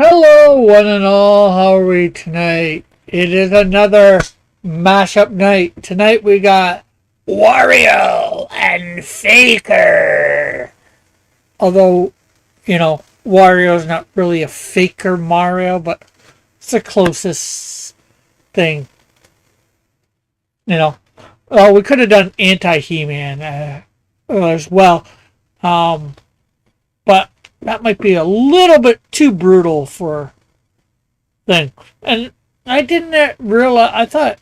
Hello, one and all. How are we tonight? It is another mashup night. Tonight we got Wario and Faker. Although, Wario's not really a Faker Mario, but it's the closest thing. You know, well, we could have done Anti He-Man as well, um, but that might be a little bit too brutal for thing. And I didn't realize. I thought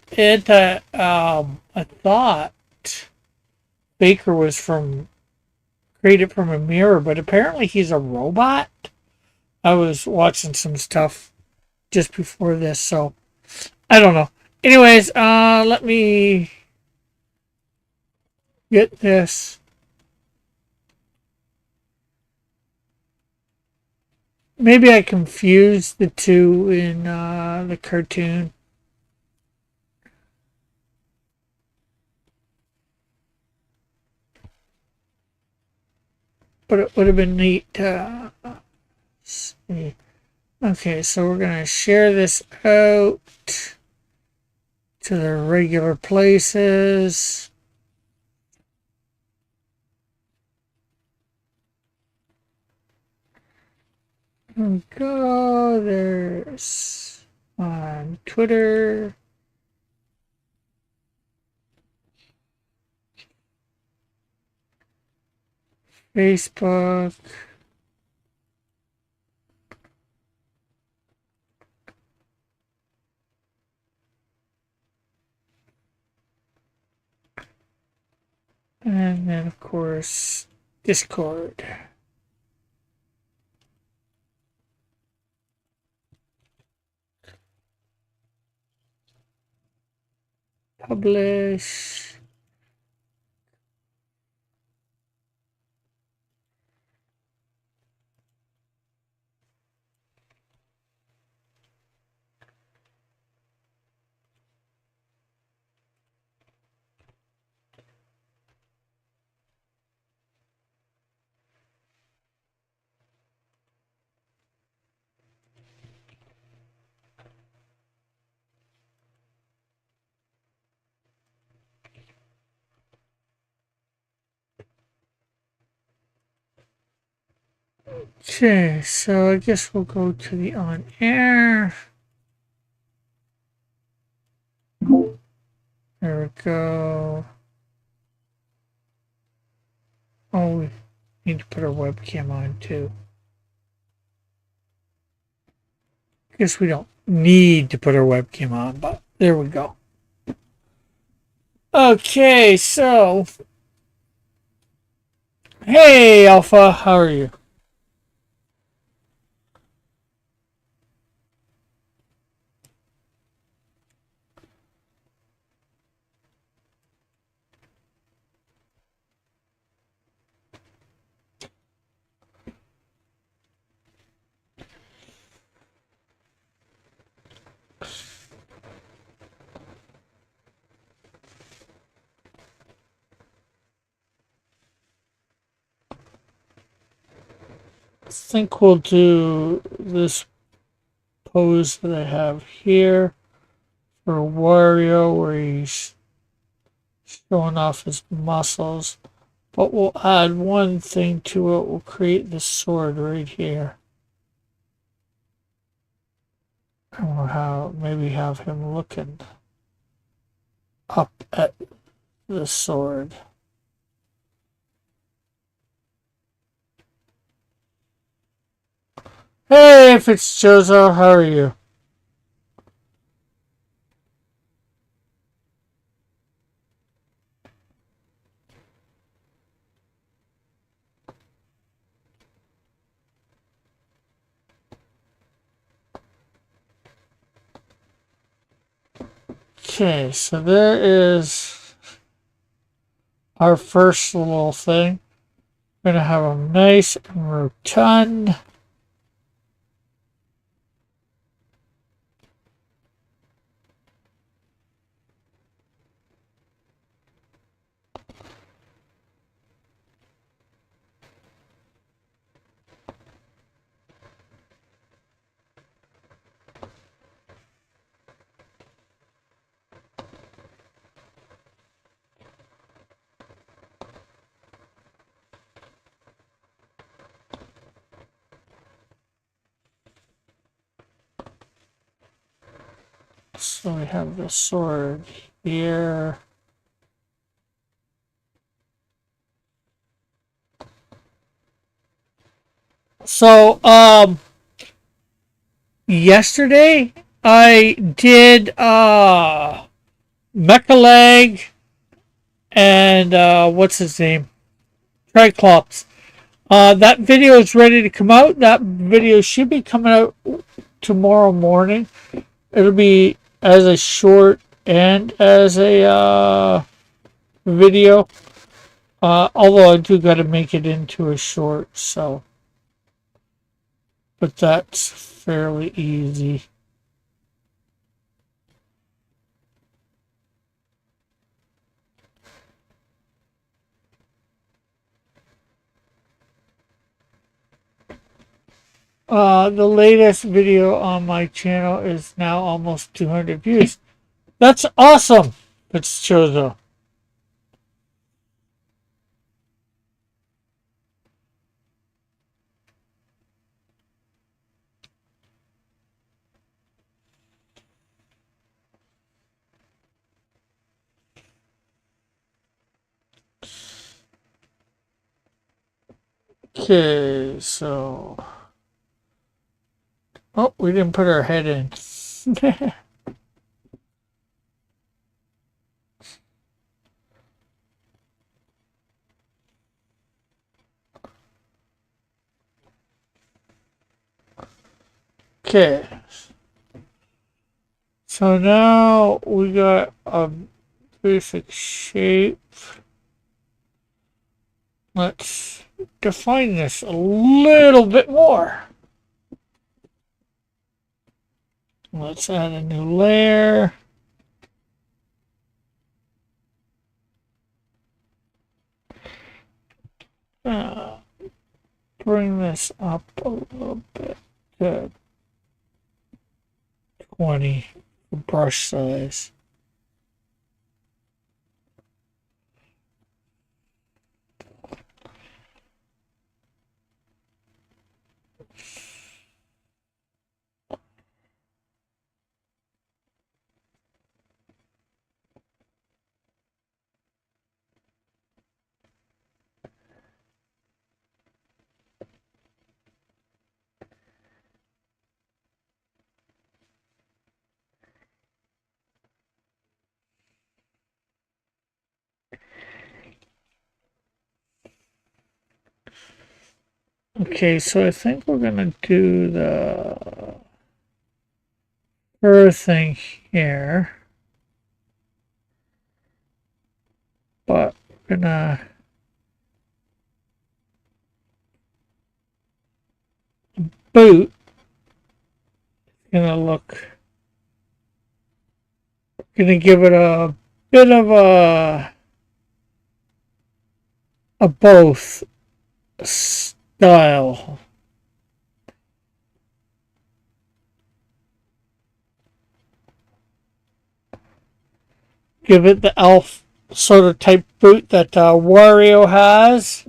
Baker was from created from a mirror, but apparently he's a robot. I was watching some stuff just before this, so I don't know. Anyways, let me get this. Maybe I confused the two in the cartoon. But it would have been neat to see. Okay, so we're going to share this out to the regular places. Go. There's on Twitter. Facebook. And then, of course, Discord. Publish. Okay, so I guess we'll go to the on air. There we go. Oh, we need to put our webcam on too. Guess we don't need to put our webcam on, but there we go. Okay, so hey Alpha, how are you? I think we'll do this pose that I have here for Wario where he's showing off his muscles. But we'll add one thing to it. We'll create this sword right here. And we'll maybe have him looking up at the sword. Hey, Fitzjozo, how are you? Okay, so there is our first little thing. We're going to have them nice and rotund. So we have the sword here. So, yesterday I did, Mecha Leg and, what's his name? Triclops. That video is ready to come out. That video should be coming out tomorrow morning. It'll be as a short and as a video. Although I do got to make it into a short, so. But that's fairly easy. The latest video on my channel is now almost 200 views. That's awesome. It's Chozo. Okay, so. Oh, we didn't put our head in. Okay. So now we got a basic shape. Let's define this a little bit more. Let's add a new layer. Bring this up a little bit to 20 for brush size. Okay, so I think we're gonna do the fur thing here, but we're gonna boot. It's gonna look. Gonna give it a bit of a both style. Give it the elf sort of type boot that Wario has.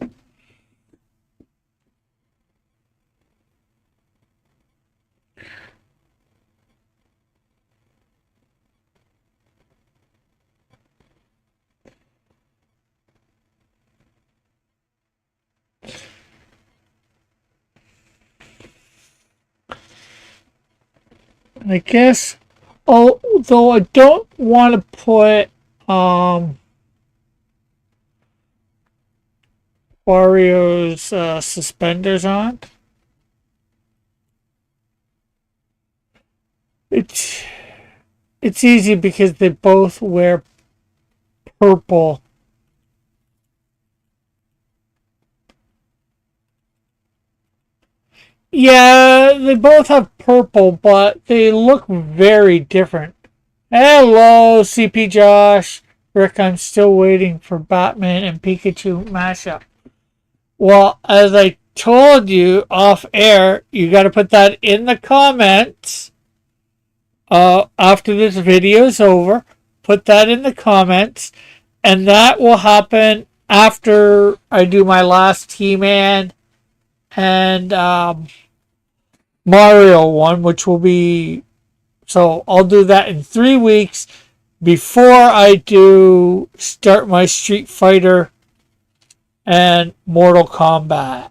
And I guess, although I don't want to put Wario's suspenders on. It's easy because they both wear purple. Yeah, they both have purple, but they look very different. Hello, CP Josh. Rick, I'm still waiting for Batman and Pikachu mashup. Well, as I told you off air, you got to put that in the comments. After this video is over, put that in the comments, and that will happen after I do my last He-Man and Mario one, which will be So I'll do that in 3 weeks before I do start my Street Fighter and Mortal Kombat.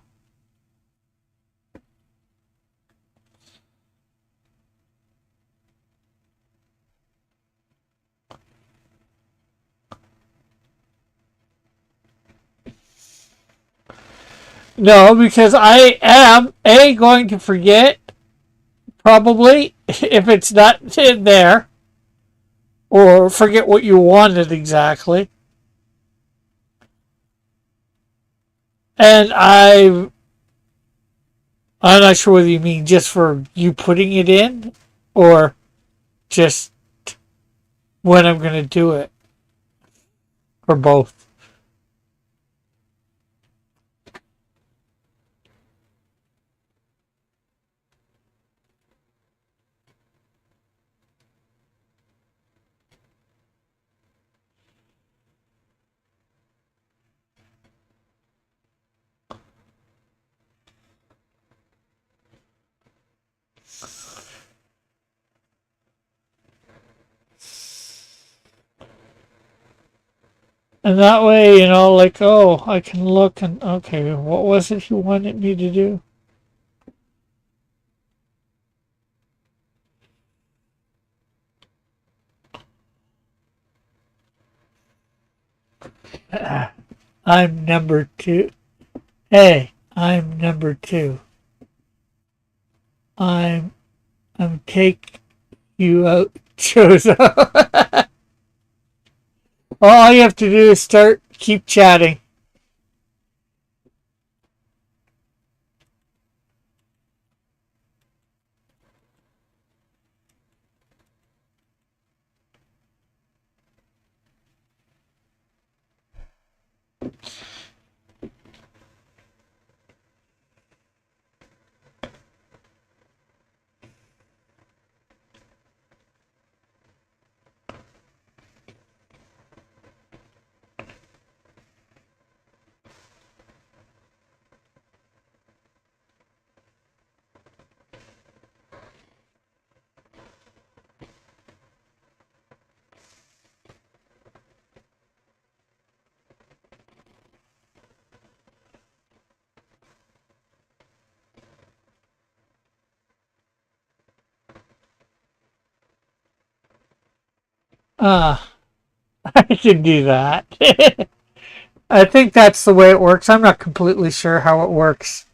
No, because I am going to forget probably if it's not in there, or forget what you wanted exactly. And I'm not sure whether you mean just for you putting it in, or just when I'm going to do it, or both. And that way, like, oh, I can look and, okay, what was it you wanted me to do? I'm number two. Hey, I'm number two. I'm take you out, Chozo. All you have to do is keep chatting. Ah, I can do that. I think that's the way it works. I'm not completely sure how it works.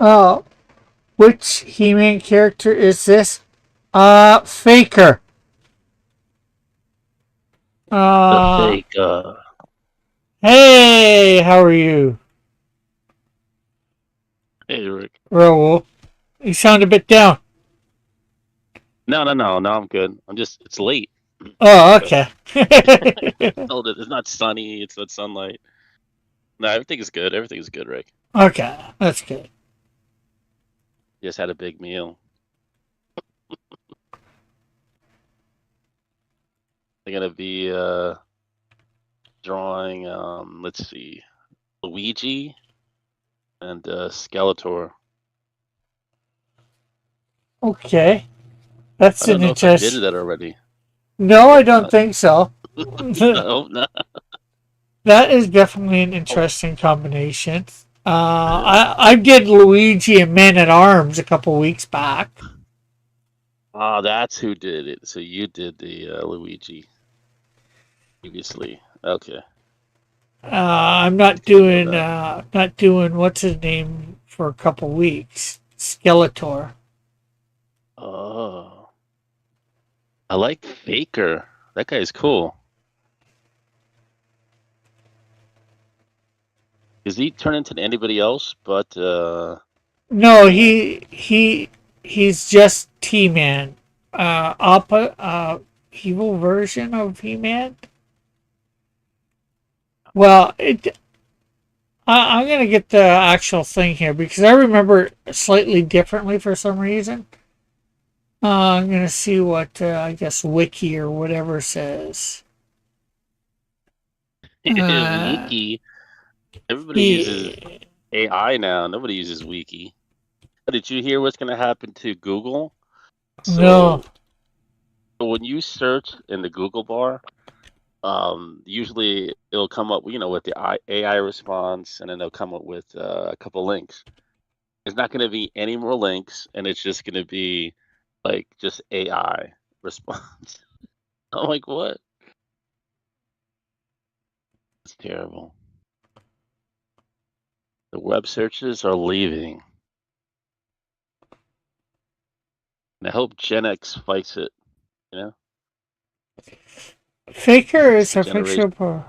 Oh, which He-Man character is this? Faker. The Uh, fake, hey, how are you, hey, Rick. Raoul? You sound a bit down. No, I'm good. It's late. Oh, So, okay. told it, it's not sunny, it's not sunlight. No, everything is good. Everything is good, Rick. Okay, that's good. Just had a big meal. They're gonna be drawing, let's see, Luigi and Skeletor. Okay, I that's don't an know if I did interest. that already. No, I I hope don't not. think so. I hope not. That is definitely an Oh, interesting combination. it is. I did Luigi and Man at Arms a couple weeks back. Ah, that's who did it. So you did the Luigi previously. Okay, I'm I didn't know that. not doing what's his name for a couple weeks. Skeletor. Oh. I like Faker. That guy's cool. Does he turn into anybody else but No, He-Man? he he's just He-Man. Evil version of He-Man. Well, I'm gonna get the actual thing here because I remember it slightly differently for some reason. I'm gonna see what I guess Wiki or whatever says. Uh, Wiki. Everybody uses yeah. AI now. Nobody uses Wiki. Did you hear what's going to happen to Google? No. So when you search in the Google bar, usually it'll come up, with the AI response, and then they'll come up with a couple links. There's not going to be any more links, and it's just going to be like just AI response. I'm like, what? It's terrible. The web searches are leaving. And I hope Gen X fights it, you know? Faker It's is the a generation. fictional.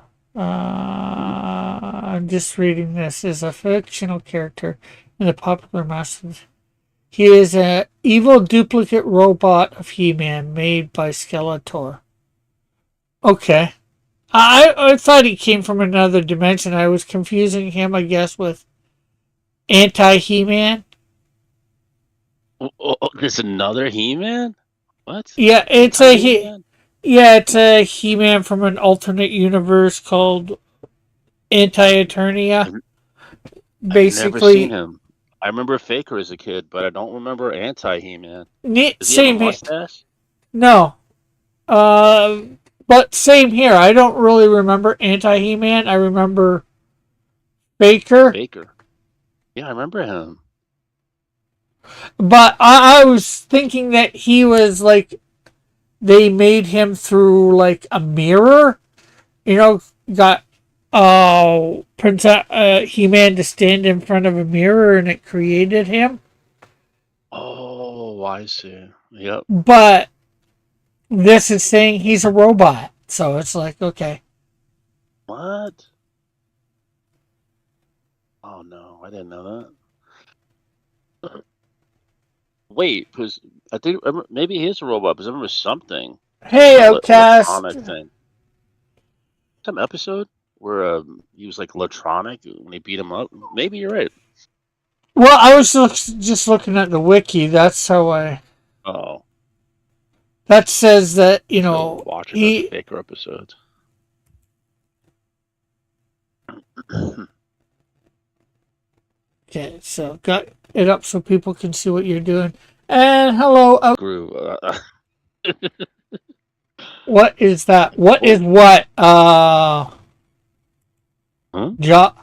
Mhm. I'm just reading this. Is a fictional character in the popular mass. He is an evil duplicate robot of He-Man made by Skeletor. Okay. I thought he came from another dimension. I was confusing him, I guess, with anti He-Man. There's another He-Man? What? Yeah, it's a he. Anti-He-Man? Yeah, it's a He-Man from an alternate universe called Anti Eternia. I've, I've never seen Basically, him. I remember Faker as a kid, but I don't remember Anti-He-Man. Does he have a same here. mustache? No, uh, but same here. I don't really remember Anti He-Man. I remember Baker, Faker. Yeah, I remember him. but I was thinking that he was like they made him through like a mirror. You know, got Prince He-Man to stand in front of a mirror and it created him. Oh, I see. Yep. But this is saying he's a robot, so it's like okay. What? Oh no, I didn't know that. Wait, because I think maybe he is a robot, because I remember something, some Hey, kind of Outcast. electronic thing. Some episode where he was like electronic when they beat him up. Maybe you're right. Well, I was just looking at the wiki. That's how I. Oh, That says that so watching those he. Faker episodes. Okay, so got it up so people can see what you're doing. And hello, Grew. what is that? What is Well, what? huh? Jo-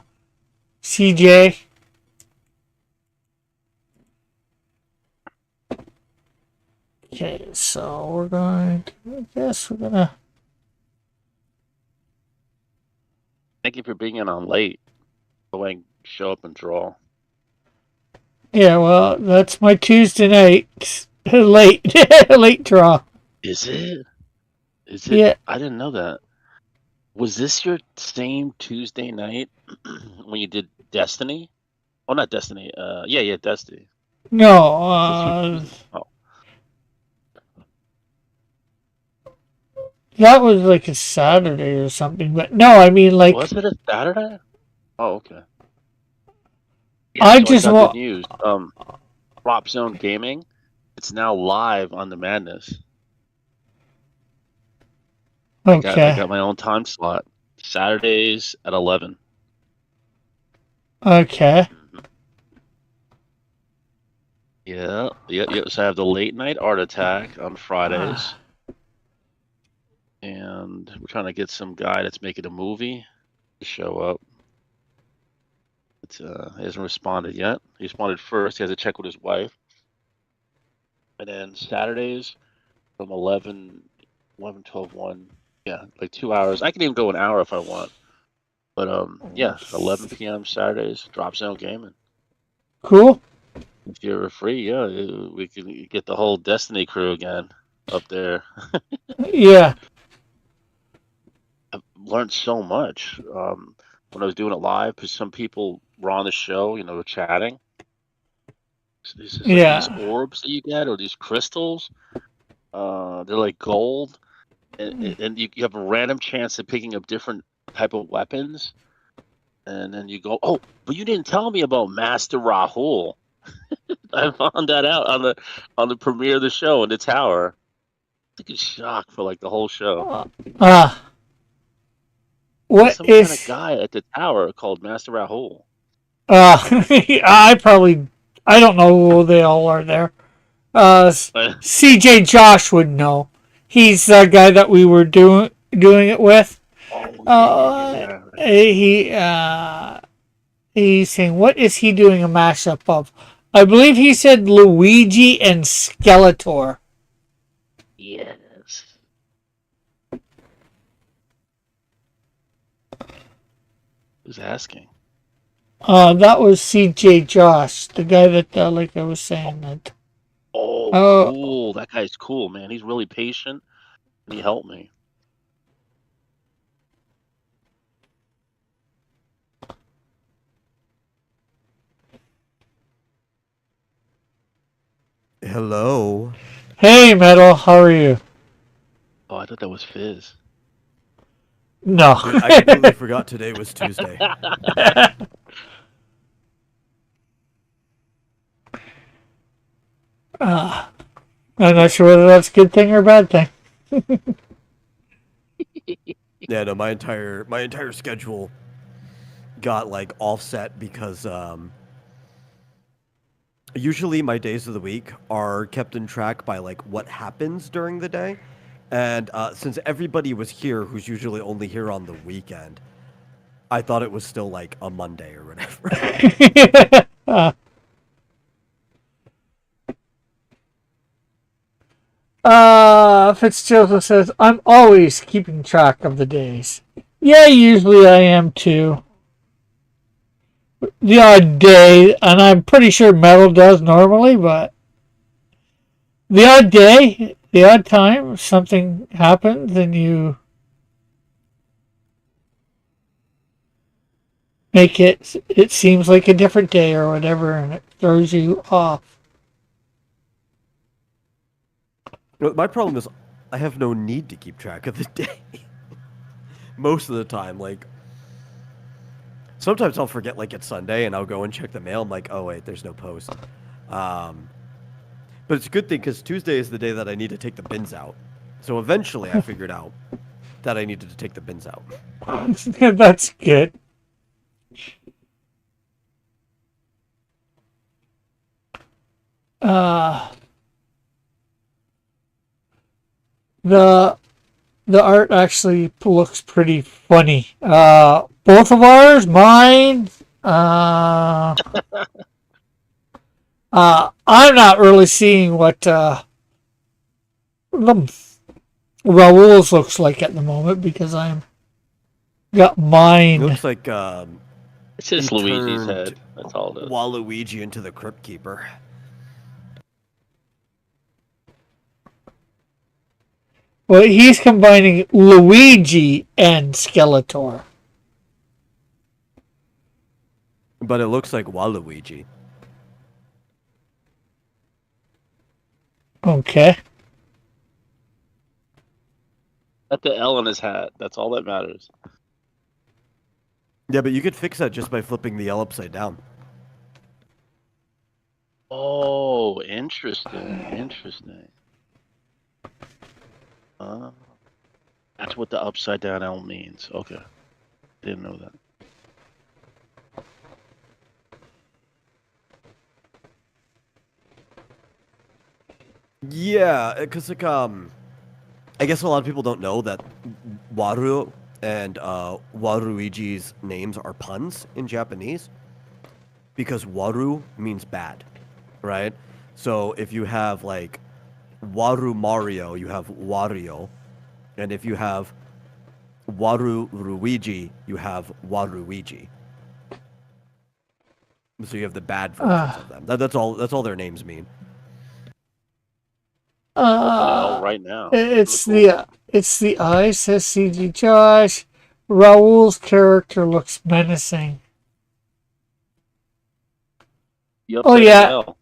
CJ. Okay, so we're going. I guess we're gonna. Thank you for being in on late. Go and show up and draw. Yeah, well, that's my Tuesday night late late draw. Is it? Is it? Yeah, I didn't know that. Was this your same Tuesday night when you did Destiny? Oh, not Destiny. Yeah, Destiny. no, Is this your Tuesday? Oh, that was like a Saturday or something. But no, I mean like was it a Saturday? Oh, okay. Yeah, I so I just got good want. news. Drop Zone Gaming, it's now live on the Madness. I got I Okay, got my own time slot. Saturdays at 11. okay. Mm-hmm. Yeah. So I have the late night art attack on Fridays, and we're trying to get some guy that's making a movie to show up. He hasn't responded yet. He responded first. He has to check with his wife, and then Saturdays from 11, 12, 1. Yeah, like 2 hours. I can even go an hour if I want. But yeah, 11 p.m. Saturdays, Drop Zone Gaming. Cool. If you're free, yeah, we can get the whole Destiny crew again up there. Yeah. I've learned so much when I was doing it live because some people were on the show, chatting. It's like these Yeah. orbs that you get, or these crystals. They're like gold, and you have a random chance of picking up different type of weapons, and then you go, oh, but you didn't tell me about Master Rahul. I found that out on the premiere of the show in the tower. I was in shock for like the whole show. Uh, There's what some kind of is guy at the tower called Master Rahul. I don't know who they all are there. CJ Josh would know. He's the guy that we were doing it with. Oh Uh, yeah. he he's saying, what is he doing a mashup of? I believe he said Luigi and Skeletor. Yes. Who's asking? That was CJ Josh, the guy that, like I was saying, that. Oh, Oh, cool. That guy's cool, man. He's really patient, and he helped me. Hello. hey, Metal, how are you? Oh, I thought that was Fizz. No. Dude, I completely forgot today was Tuesday. I'm not sure whether that's a good thing or a bad thing. Yeah, no, my entire schedule got like offset because usually my days of the week are kept in track by like what happens during the day. And since everybody was here who's usually only here on the weekend, I thought it was still like a Monday or whatever. Fitzgerald says, I'm always keeping track of the days. Yeah, usually I am too. The odd day, and I'm pretty sure Metal does normally, but the odd day, the odd time, something happens and you make it seems like a different day or whatever, and it throws you off. My problem is I have no need to keep track of the day. Most of the time, like sometimes I'll forget like it's Sunday and I'll go and check the mail. I'm like, oh wait, there's no post. But it's a good thing because Tuesday is the day that I need to take the bins out. So eventually I figured out that I needed to take the bins out. That's good. Uh, the the art actually looks pretty funny. Both of ours, mine. I'm not really seeing what the Raoul's looks like at the moment because I'm got It mine. looks like It's just he Luigi's turned head. That's all it is. Waluigi into the Crypt Keeper. Well, he's combining Luigi and Skeletor. But it looks like Waluigi. Okay. Got the L in his hat. That's all that matters. Yeah, but you could fix that just by flipping the L upside down. Oh, interesting. Interesting. That's what the upside down L means. Okay. Didn't know that. Yeah, because like I guess a lot of people don't know that Waru and Waluigi's names are puns in Japanese because Waru means bad, right? So if you have like Waru Mario, you have Wario, and if you have Waru Luigi, you have Waluigi. So you have the bad versions of them. That's all. That's all their names mean. Got the L right now. It's Really cool. it's the eye, says CG Josh. Raoul's character looks menacing. The Oh upside down yeah, L.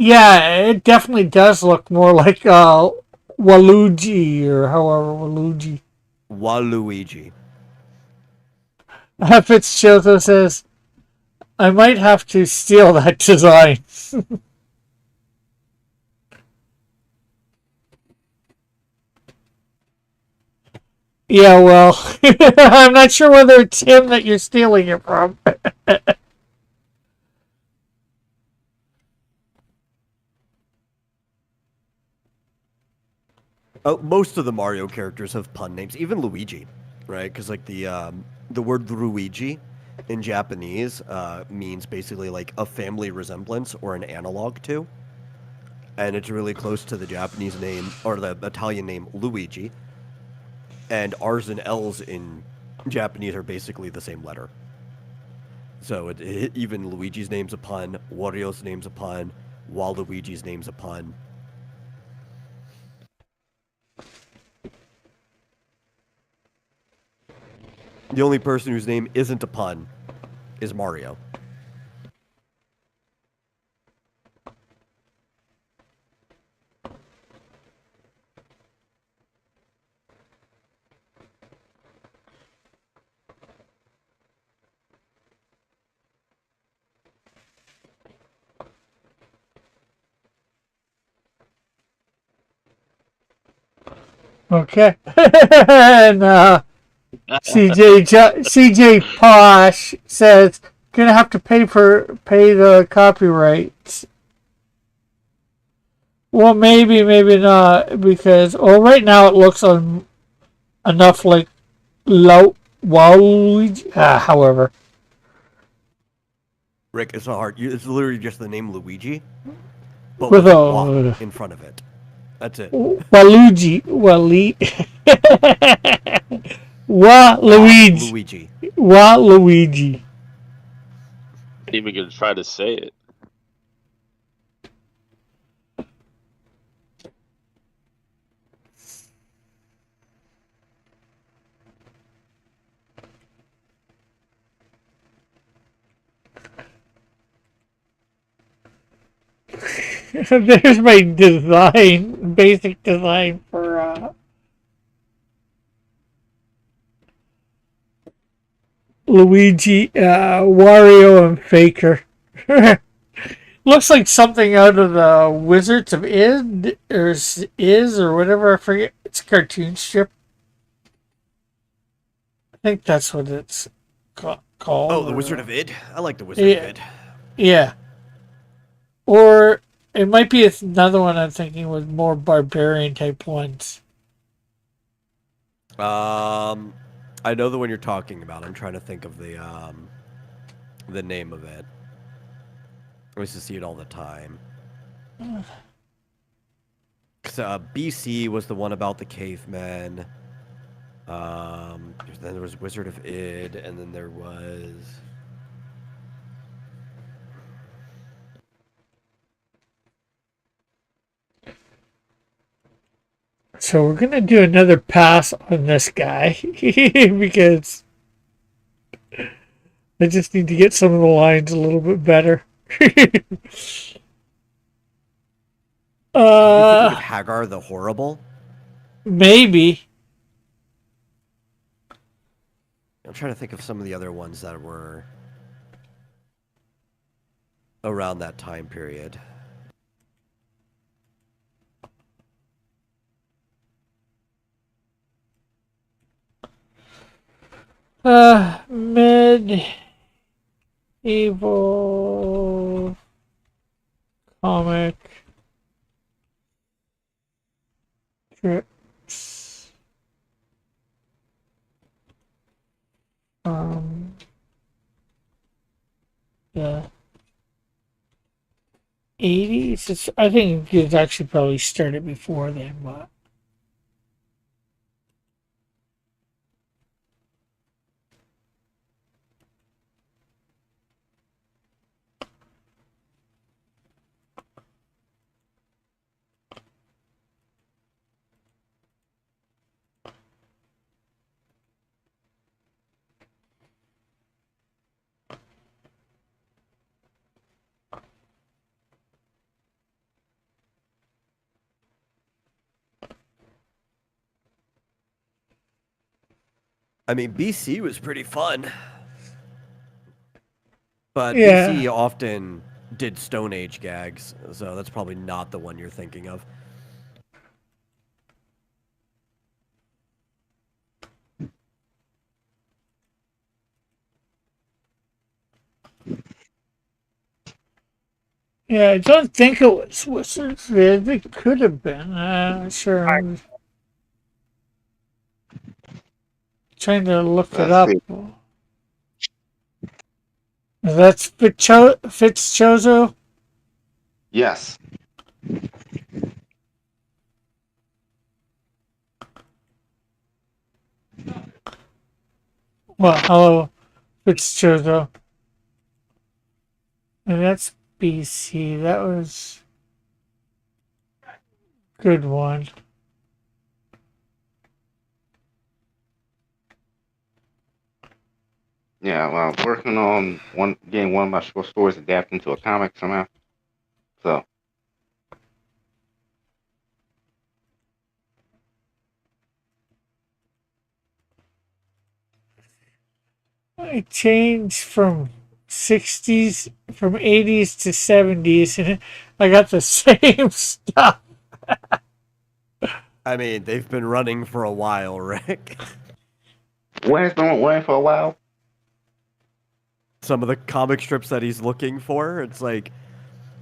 Yeah, it definitely does look more like Waluigi or however Waluigi. Waluigi. Fitzgerald says, I might have to steal that design. Yeah, well, I'm not sure whether it's him that you're stealing it from. Oh, most of the Mario characters have pun names, even Luigi, right? Because like the word Luigi in Japanese means basically like a family resemblance or an analog to, and it's really close to the Japanese name or the Italian name Luigi, and R's and L's in Japanese are basically the same letter. So even Luigi's name's a pun, Wario's name's a pun, Waluigi's name's a pun. The only person whose name isn't a pun is Mario. Okay. And CJ Posh says, gonna have to pay the copyrights. Well, maybe not, because right now it looks enough like Waluigi. However, Rick, it's not hard. It's literally just the name Luigi, but with with a a wa in front of it. That's it. Waluigi, Waluigi, Luigi. Waluigi. Even gonna try to say it. There's my design, basic design for Luigi, Wario, and Faker. Looks like something out of the Wizards of or whatever. I forget. It's a cartoon strip. I think that's what it's called. Oh, the Wizard of Id? I like the Wizard of Id. Yeah. Or it might be another one I'm thinking with more barbarian type ones. I know the one you're talking about. I'm trying to think of the name of it. I used to see it all the time. BC was the one about the cavemen. Then there was Wizard of Id, and then there was... So we're gonna do another pass on this guy because I just need to get some of the lines a little bit better. Are you thinking of Hagar the Horrible? Maybe. I'm trying to think of some of the other ones that were around that time period. Medieval comic strips. The 80s. I think it actually probably started before then, but. I mean, BC was pretty fun, but Yeah. BC often did Stone Age gags, so that's probably not the one you're thinking of. Yeah, I don't think it was Wizards Vid. It could have been. Sure. I'm trying to look it Let's up. see. That's Fitzchozo? Yes. Well, hello, Fitzchozo. And that's BC. That was a good one. Yeah. Well, I'm working on getting one of my short stories adapted into a comic somehow. So I changed from 60s, from 80s to 70s, and I got the same stuff. I mean, they've been running for a while, Rick. what has been running for a while? Some of the comic strips that he's looking for, it's like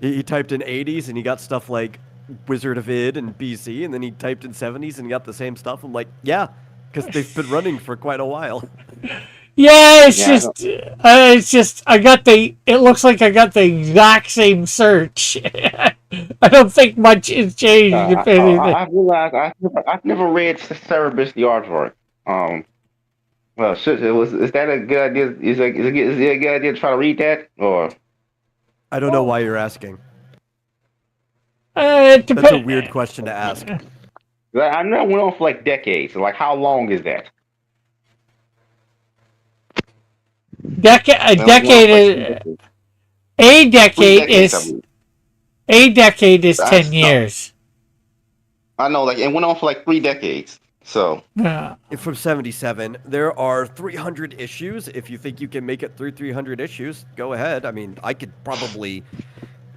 he typed in 80s and he got stuff like Wizard of Id and BC, and then he typed in 70s and he got the same stuff. I'm like, yeah, because they've been running for quite a while. Yeah, Yeah. I know. it's just, it looks like I got the exact same search. I don't think much has changed, if anything. I've realized I've never read Cerebus the Aardvark. Well, is that a good idea? Is it a good idea to try to read that? Or I don't know why you're asking. It That's a depends. weird question to ask. I know it went on for like decades. So like, how long is that? A It went on decade for like is 3 decades. a Three decade decades, I is believe. a decade is I 10 years. I know, like it went on for like 3 decades. So Yeah. From 77, there are 300 issues. If you think you can make it through 300 issues, go ahead. I mean, I could probably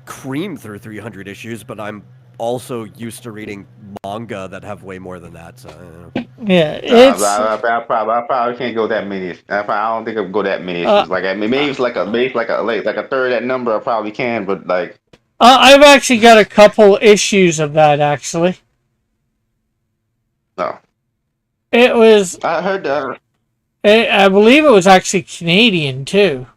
cream through 300 issues, but I'm also used to reading manga that have way more than that. So, I don't know. Yeah, I probably can't go that many. I don't think I can go that many uh, issues. Like I mean, maybe it's like a third of that number. I probably can, but like I've actually got a couple issues of that. Actually, no. it was I heard that. I believe it was actually Canadian too.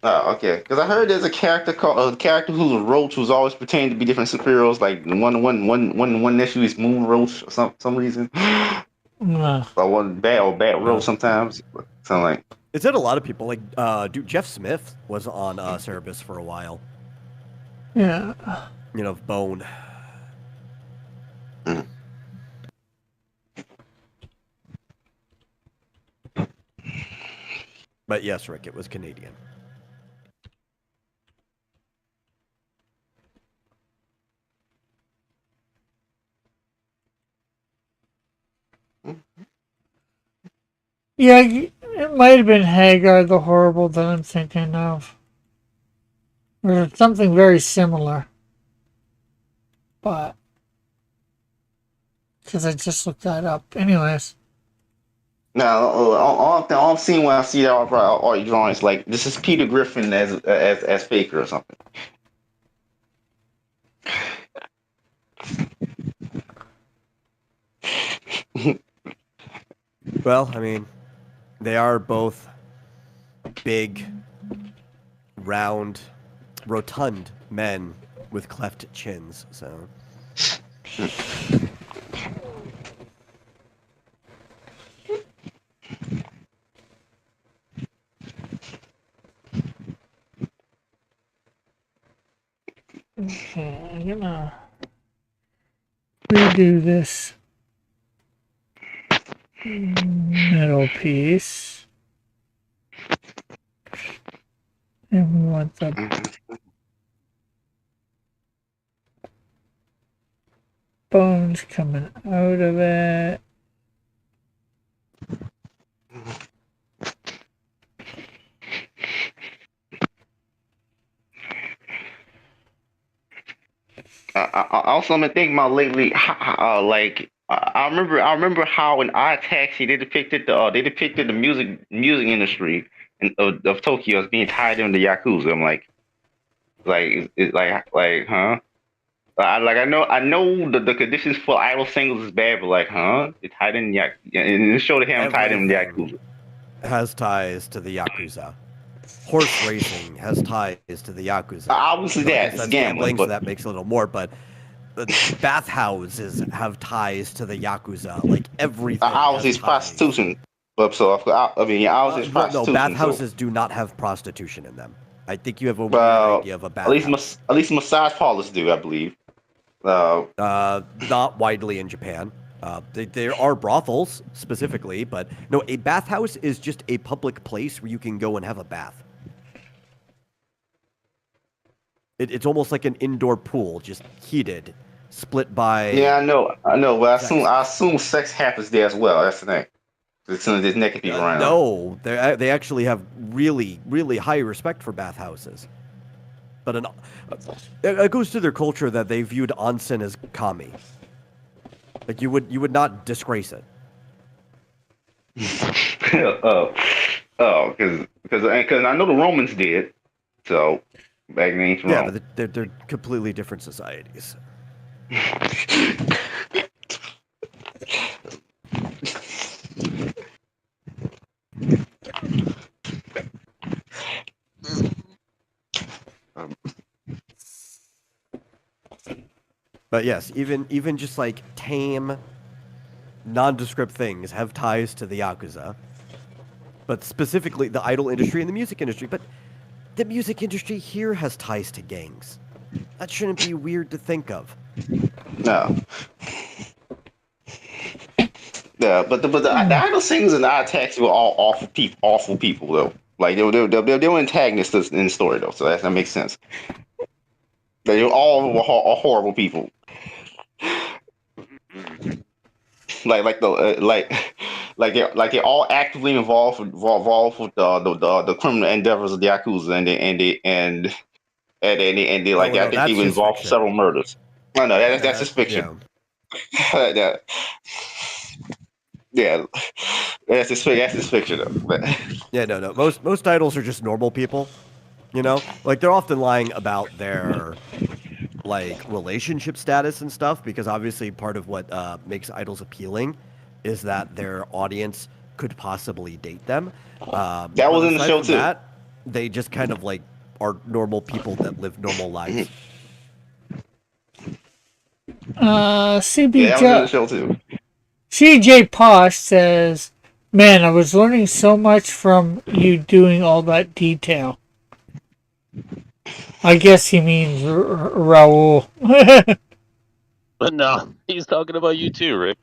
Oh, okay. Because I heard there's a character called a character who's a roach who's always pretending to be different superheroes. Like one issue is Moon Roach for some reason, Uh, or one bad Uh, roach sometimes. So like, it's had a lot of people. Like, dude, Jeff Smith was on Cerebus for a while. yeah, You know, Bone. mm. But yes, Rick, it was Canadian. yeah. It might have been Hagar the Horrible that I'm thinking of, or something very similar. But because I just looked that up, anyways. Now, all I'm seeing when I see that all your drawings, like this is Peter Griffin as Faker or something. Well, I mean, they are both big, round, rotund men with cleft chins. So, Okay, I'm gonna redo this middle piece. And we want the bones coming out of it. I also been thinking about lately, like I remember how in Odd Taxi they depicted the music industry of Tokyo as being tied into Yakuza. I'm it's huh? I know the conditions for idol singles is bad, but huh? It tied in and it showed him tied in Everything Yakuza. has ties to the Yakuza. Horse racing has ties to the Yakuza. Obviously, I guess it's that's gambling, gambling, so but that makes a little more. But the bathhouses have ties to the Yakuza. Like everything obviously has it's ties. prostitution. But so I mean, yeah, obviously it's Well, no, prostitution. So bathhouses do not have prostitution in them. I think you have a weird well, idea of a bathhouse. at least massage parlors do, I believe. Uh, Not widely in Japan. There are brothels specifically, but no, a bathhouse is just a public place where you can go and have a bath. It's almost like an indoor pool, just heated, split by yeah, I know, but I sexes. assume sex happens there as well. That's the thing. As soon as there's naked people around. No, they actually have really, really high respect for bathhouses. But it goes to their culture that they viewed onsen as kami. Like you would not disgrace it. oh, because I know the Romans did. So back in ancient Yeah, Rome. but they're completely different societies. Um, But yes, even just like tame, nondescript things have ties to the Yakuza. But specifically the idol industry and the music industry. But the music industry here has ties to gangs. That shouldn't be weird to think of. no. Yeah, but the idol singers and the odd taxi were all awful people though. Like they were antagonists in the story though, so that makes sense. They were all horrible people. Like the they're all actively involved with the criminal endeavors of the yakuza, and they Oh I no, think they that's were just involved with fiction. several murders. No, no, that's just fiction. Yeah. That- yeah, that's just fiction though. But Yeah, no. Most idols are just normal people. You know? Like they're often lying about their like relationship status and stuff because obviously part of what makes idols appealing is that their audience could possibly date them. that But was in the aside show from too. that, they just kind of like are normal people that live normal lives. Yeah, that was in the CBJ, show too. CJ Posh says, "Man, I was learning so much from you doing all that detail." I guess he means Raul. But no, he's talking about you too, Rick.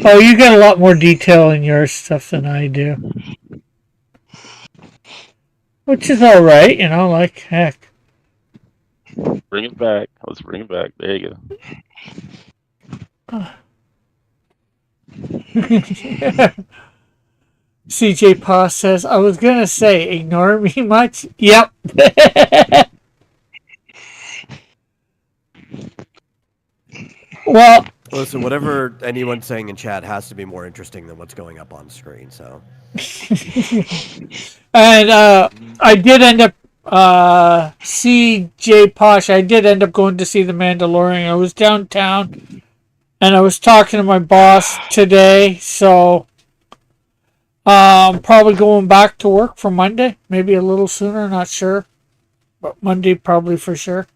Oh, you got a lot more detail in your stuff than I do. Which is alright, like, heck. Bring it back. Let's bring it back. There you go. CJ Paw says, I was gonna say, ignore me much? Yep. Well, Listen, whatever anyone's saying in chat has to be more interesting than what's going up on screen, so. and I did end up CJ Posh. I did end up going to see The Mandalorian. I was downtown and I was talking to my boss today, so probably going back to work for Monday. Maybe a little sooner, not sure. But Monday probably for sure.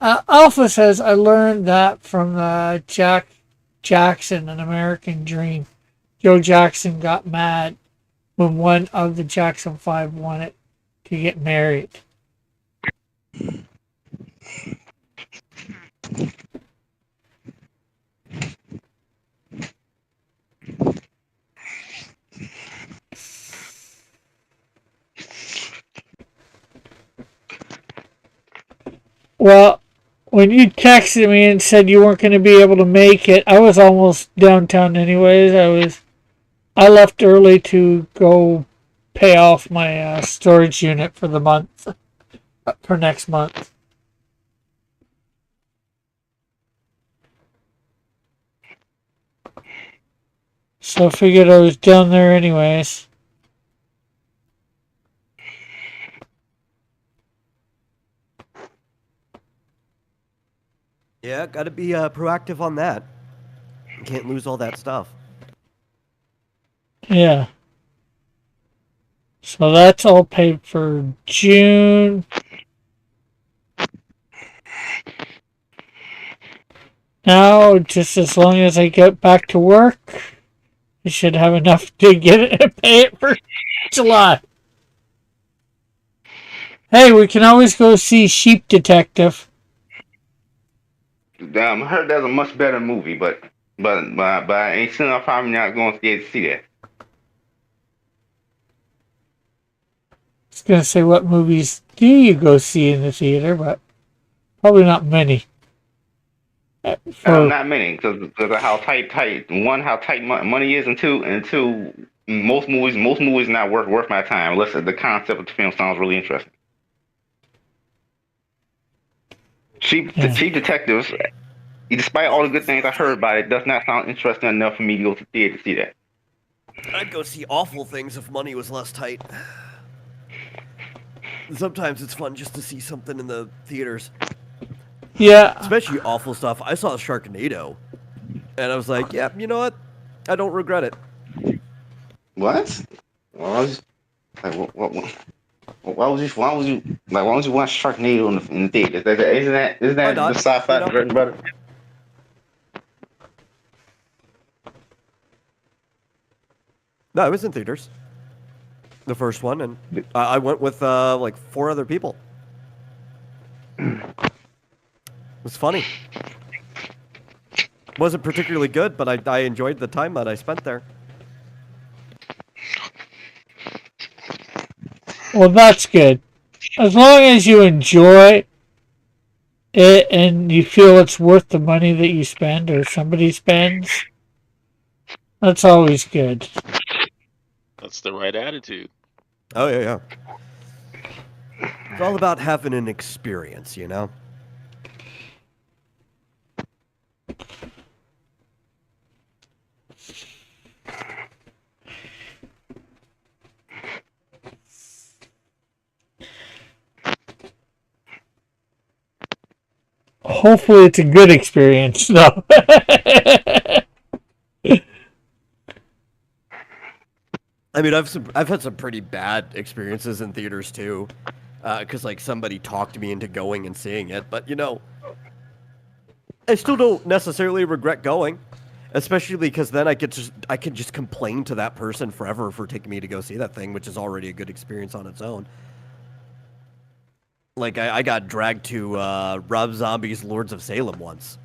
Alpha says, I learned that from Jack Jackson, An American Dream. Joe Jackson got mad when one of the Jackson 5 wanted to get married. Well, when you texted me and said you weren't going to be able to make it, I was almost downtown anyways. I left early to go pay off my storage unit for the month, for next month. So I figured I was down there anyways. Yeah, got to be proactive on that. You can't lose all that stuff. Yeah. So that's all paid for June. Now, just as long as I get back to work, I should have enough to get it and pay it for July. Hey, we can always go see Sheep Detective. I heard that's a much better movie, but I ain't sure I'm probably not going to be able to see that. I was gonna say, what movies do you go see in the theater, but probably not many. Not many, because of how tight how tight money is, and two, most movies not worth my time unless the concept of the film sounds really interesting. Cheap Detectives, despite all the good things I heard about it, does not sound interesting enough for me to go to the theater to see that. I'd go see awful things if money was less tight. Sometimes it's fun just to see something in the theaters. Yeah. Especially awful stuff. I saw Sharknado, and I was like, yeah, you know what? I don't regret it. What? Well, I was like, why would you watch Sharknado in the theater? Isn't that the sci-fi version, brother? No, it was in theaters. The first one, and I went with like 4 other people. It was funny. Wasn't particularly good, but I enjoyed the time that I spent there. Well, that's good. As long as you enjoy it and you feel it's worth the money that you spend or somebody spends, that's always good. That's the right attitude. Oh, yeah. It's all about having an experience, you know? Hopefully it's a good experience, though. I mean, I've had some pretty bad experiences in theaters too, because like somebody talked me into going and seeing it. But you know, I still don't necessarily regret going, especially because then I could just complain to that person forever for taking me to go see that thing, which is already a good experience on its own. Like I got dragged to Rob Zombie's Lords of Salem once.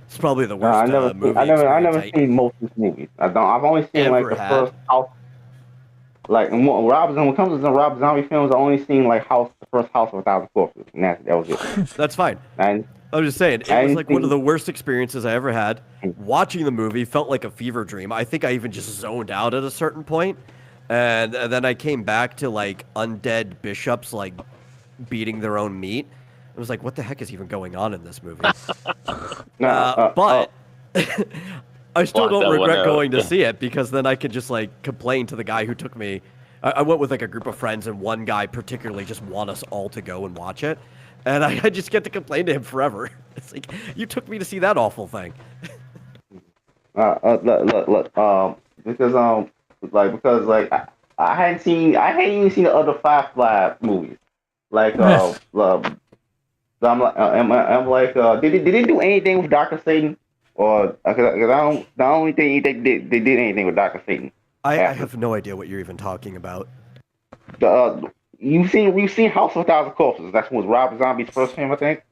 It's probably the worst movie I never experience seen most of his movies. I've only seen like the had. first house. Like when it comes to the Rob Zombie films, I only seen like the first House of a Thousand Corpses, and that was it. That's fine. And I'm just saying, it was like one of the worst experiences I ever had. Watching the movie felt like a fever dream. I think I even just zoned out at a certain point, and then I came back to like undead bishops like beating their own meat. I was like, what the heck is even going on in this movie? But I still don't regret going to see it because then I could just like complain to the guy who took me. I went with like a group of friends, and one guy particularly just want us all to go and watch it. And I just get to complain to him forever. It's like, you took me to see that awful thing. Look, because I hadn't even seen the other Firefly movies. Like I'm like, did they do anything with Dr. Satan? Or because I don't think they did anything with Dr. Satan. I have no idea what you're even talking about. You've seen House of a Thousand Corpses. That was Rob Zombie's first film, I think.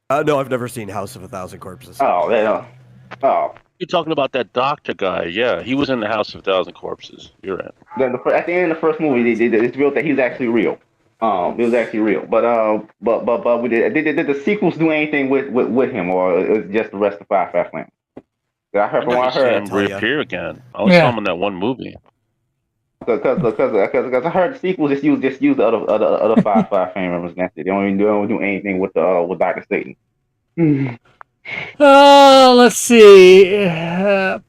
No, I've never seen House of a Thousand Corpses. Oh. You're talking about that doctor guy. Yeah, he was in the House of a Thousand Corpses. You're right. At the end of the first movie, it's revealed that he was actually real. It was actually real. But did the sequels do anything with him, or it was just the rest of Firefly Flame? I heard from what I heard. Him reappear again. I only saw him in that one movie. Because I heard the sequel just use the other five family members against it. They don't do anything with Doctor Satan. Let's see.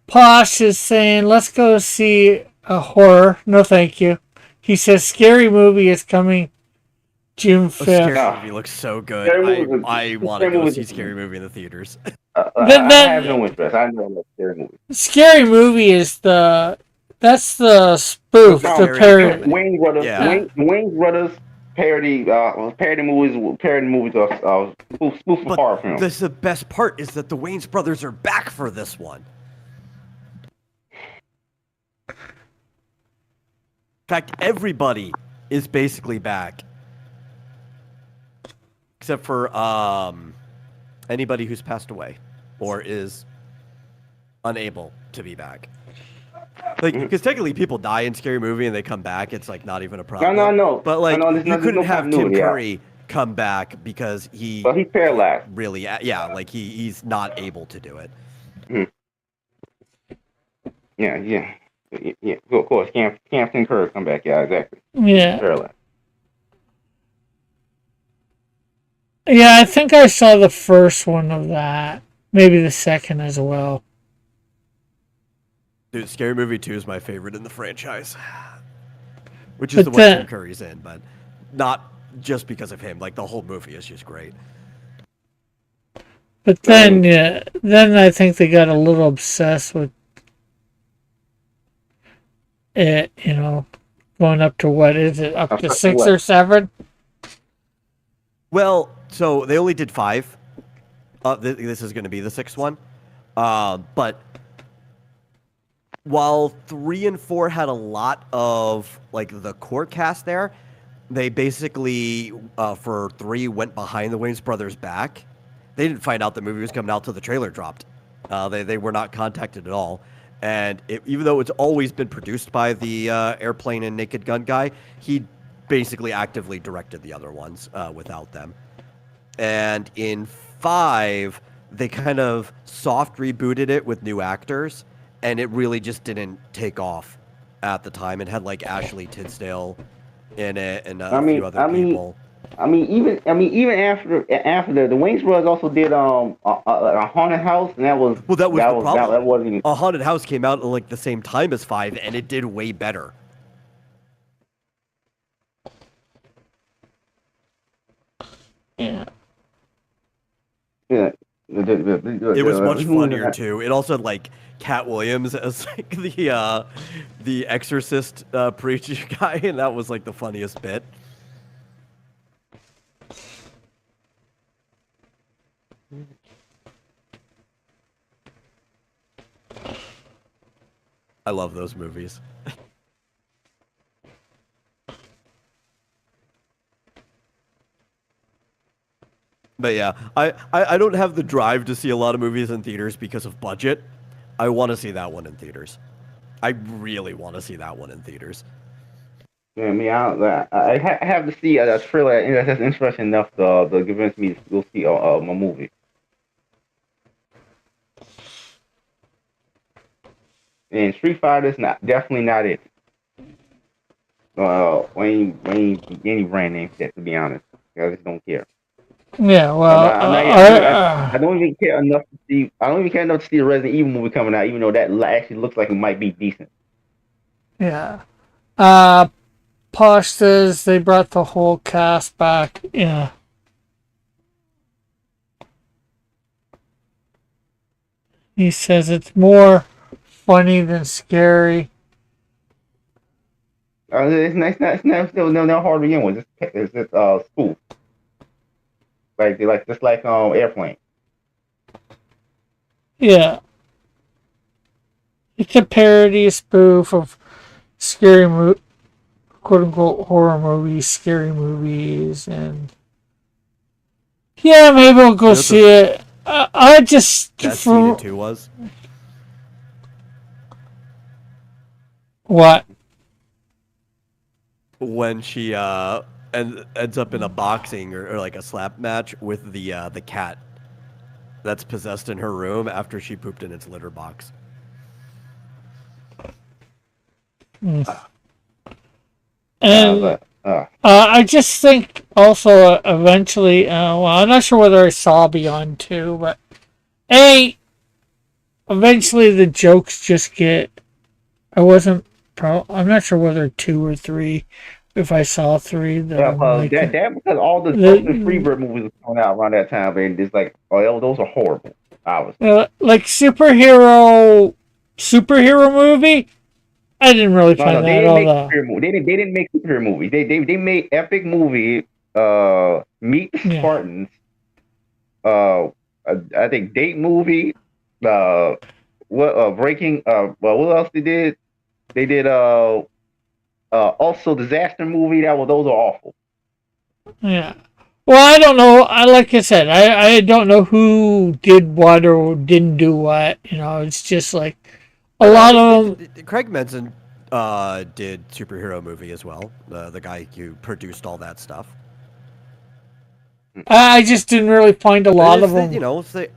Posh is saying, let's go see a horror. No, thank you. He says, Scary Movie is coming June A scary 5th. movie looks so good. Scary movie. I want to go see Scary Movie in the theaters. Then, I have no interest. I know that scary movie. Scary Movie is that's the spoof, No, the Parody parody. comedy. Wayne Brothers. Yeah. Wayne Brothers parody movies of spoof of But horror films. the best part is that the Wayans brothers are back for this one. In fact, everybody is basically back. Except for anybody who's passed away or is unable to be back. Like, because technically people die in Scary Movie and they come back. It's like not even a problem. No. But like, you couldn't no have Tim continuity, yeah. Curry come back because he But he's paralyzed. really, yeah, like he's not able to do it. Yeah. Of course, Tim Curry come back. Yeah, exactly. Yeah. Paralyzed. Yeah, I think I saw the first one of that. Maybe the second as well. Dude, Scary Movie 2 is my favorite in the franchise. Which is But the one then- Tim Curry's in, but not just because of him. Like, the whole movie is just great. But then, yeah, then I think they got a little obsessed with it, going up to what is it, up to 6 What? or 7? Well, so they only did 5. This is going to be the 6th one. But while 3 and 4 had a lot of like the core cast there, they basically for 3 went behind the Wayans brothers' back. They didn't find out the movie was coming out till the trailer dropped. They were not contacted at all. And even though it's always been produced by the Airplane and Naked Gun guy, he basically actively directed the other ones without them. And in 5, they kind of soft rebooted it with new actors, and it really just didn't take off at the time. It had like Ashley Tisdale in it and a few other people. Even after the Wayans brothers also did a haunted house, and that was the problem. That wasn't even. A Haunted House came out at like the same time as 5, and it did way better. Yeah. Yeah. It was much funnier too. It also had like Cat Williams as like the Exorcist preacher guy, and that was like the funniest bit. I love those movies. But yeah, I don't have the drive to see a lot of movies in theaters because of budget. I want to see that one in theaters. I really want to see that one in theaters. Yeah, I have to see a trailer that's interesting enough to convince me to go see a movie. And Street Fighter is definitely not it. Any brand name set, to be honest. I just don't care. Yeah, I don't even care enough to see. I don't even care enough to see the Resident Evil movie coming out, even though that actually looks like it might be decent. yeah. Posh says they brought the whole cast back. Yeah. He says it's more funny than scary. It's not hard to begin with. It's just spoof. Just like Airplane. Yeah. It's a parody, spoof of scary quote unquote horror movies, scary movies, and yeah, maybe we'll go see it. I just That scene in 2 was. What? When she ends up in a boxing or like a slap match with the cat that's possessed in her room after she pooped in its litter box. And But I just think also eventually, well, I'm not sure whether I saw Beyond 2, but A, eventually the jokes just get. I'm not sure whether 2 or 3, if I saw 3, that yeah, I'm like. that because all the Justin The, Freeberg movies were coming out around that time, and it's like, oh, those are horrible. Obviously, like superhero movie, I didn't really no, find they that didn't all make the. superhero movie. They didn't make superhero movies. They made epic movie. Meet the Yeah. Spartans. I think date movie. Uh, what breaking? Well, what else they did? They did also disaster movie. Those are awful. Yeah. Well, I don't know. Like I said, I don't know who did what or didn't do what. It's just like a lot of them. Craig Menson did superhero movie as well. The guy who produced all that stuff. I just didn't really find a lot of them. It's the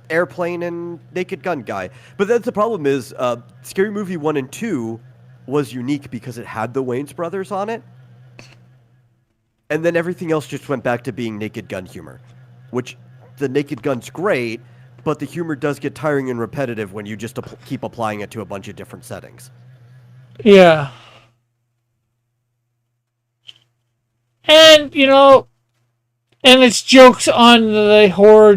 airplane and Naked Gun guy. But that's the problem is Scary Movie 1 and 2 was unique because it had the Wayans brothers on it. And then everything else just went back to being Naked Gun humor, which the Naked Gun's great, but the humor does get tiring and repetitive when you just keep applying it to a bunch of different settings. Yeah. And, and it's jokes on the horror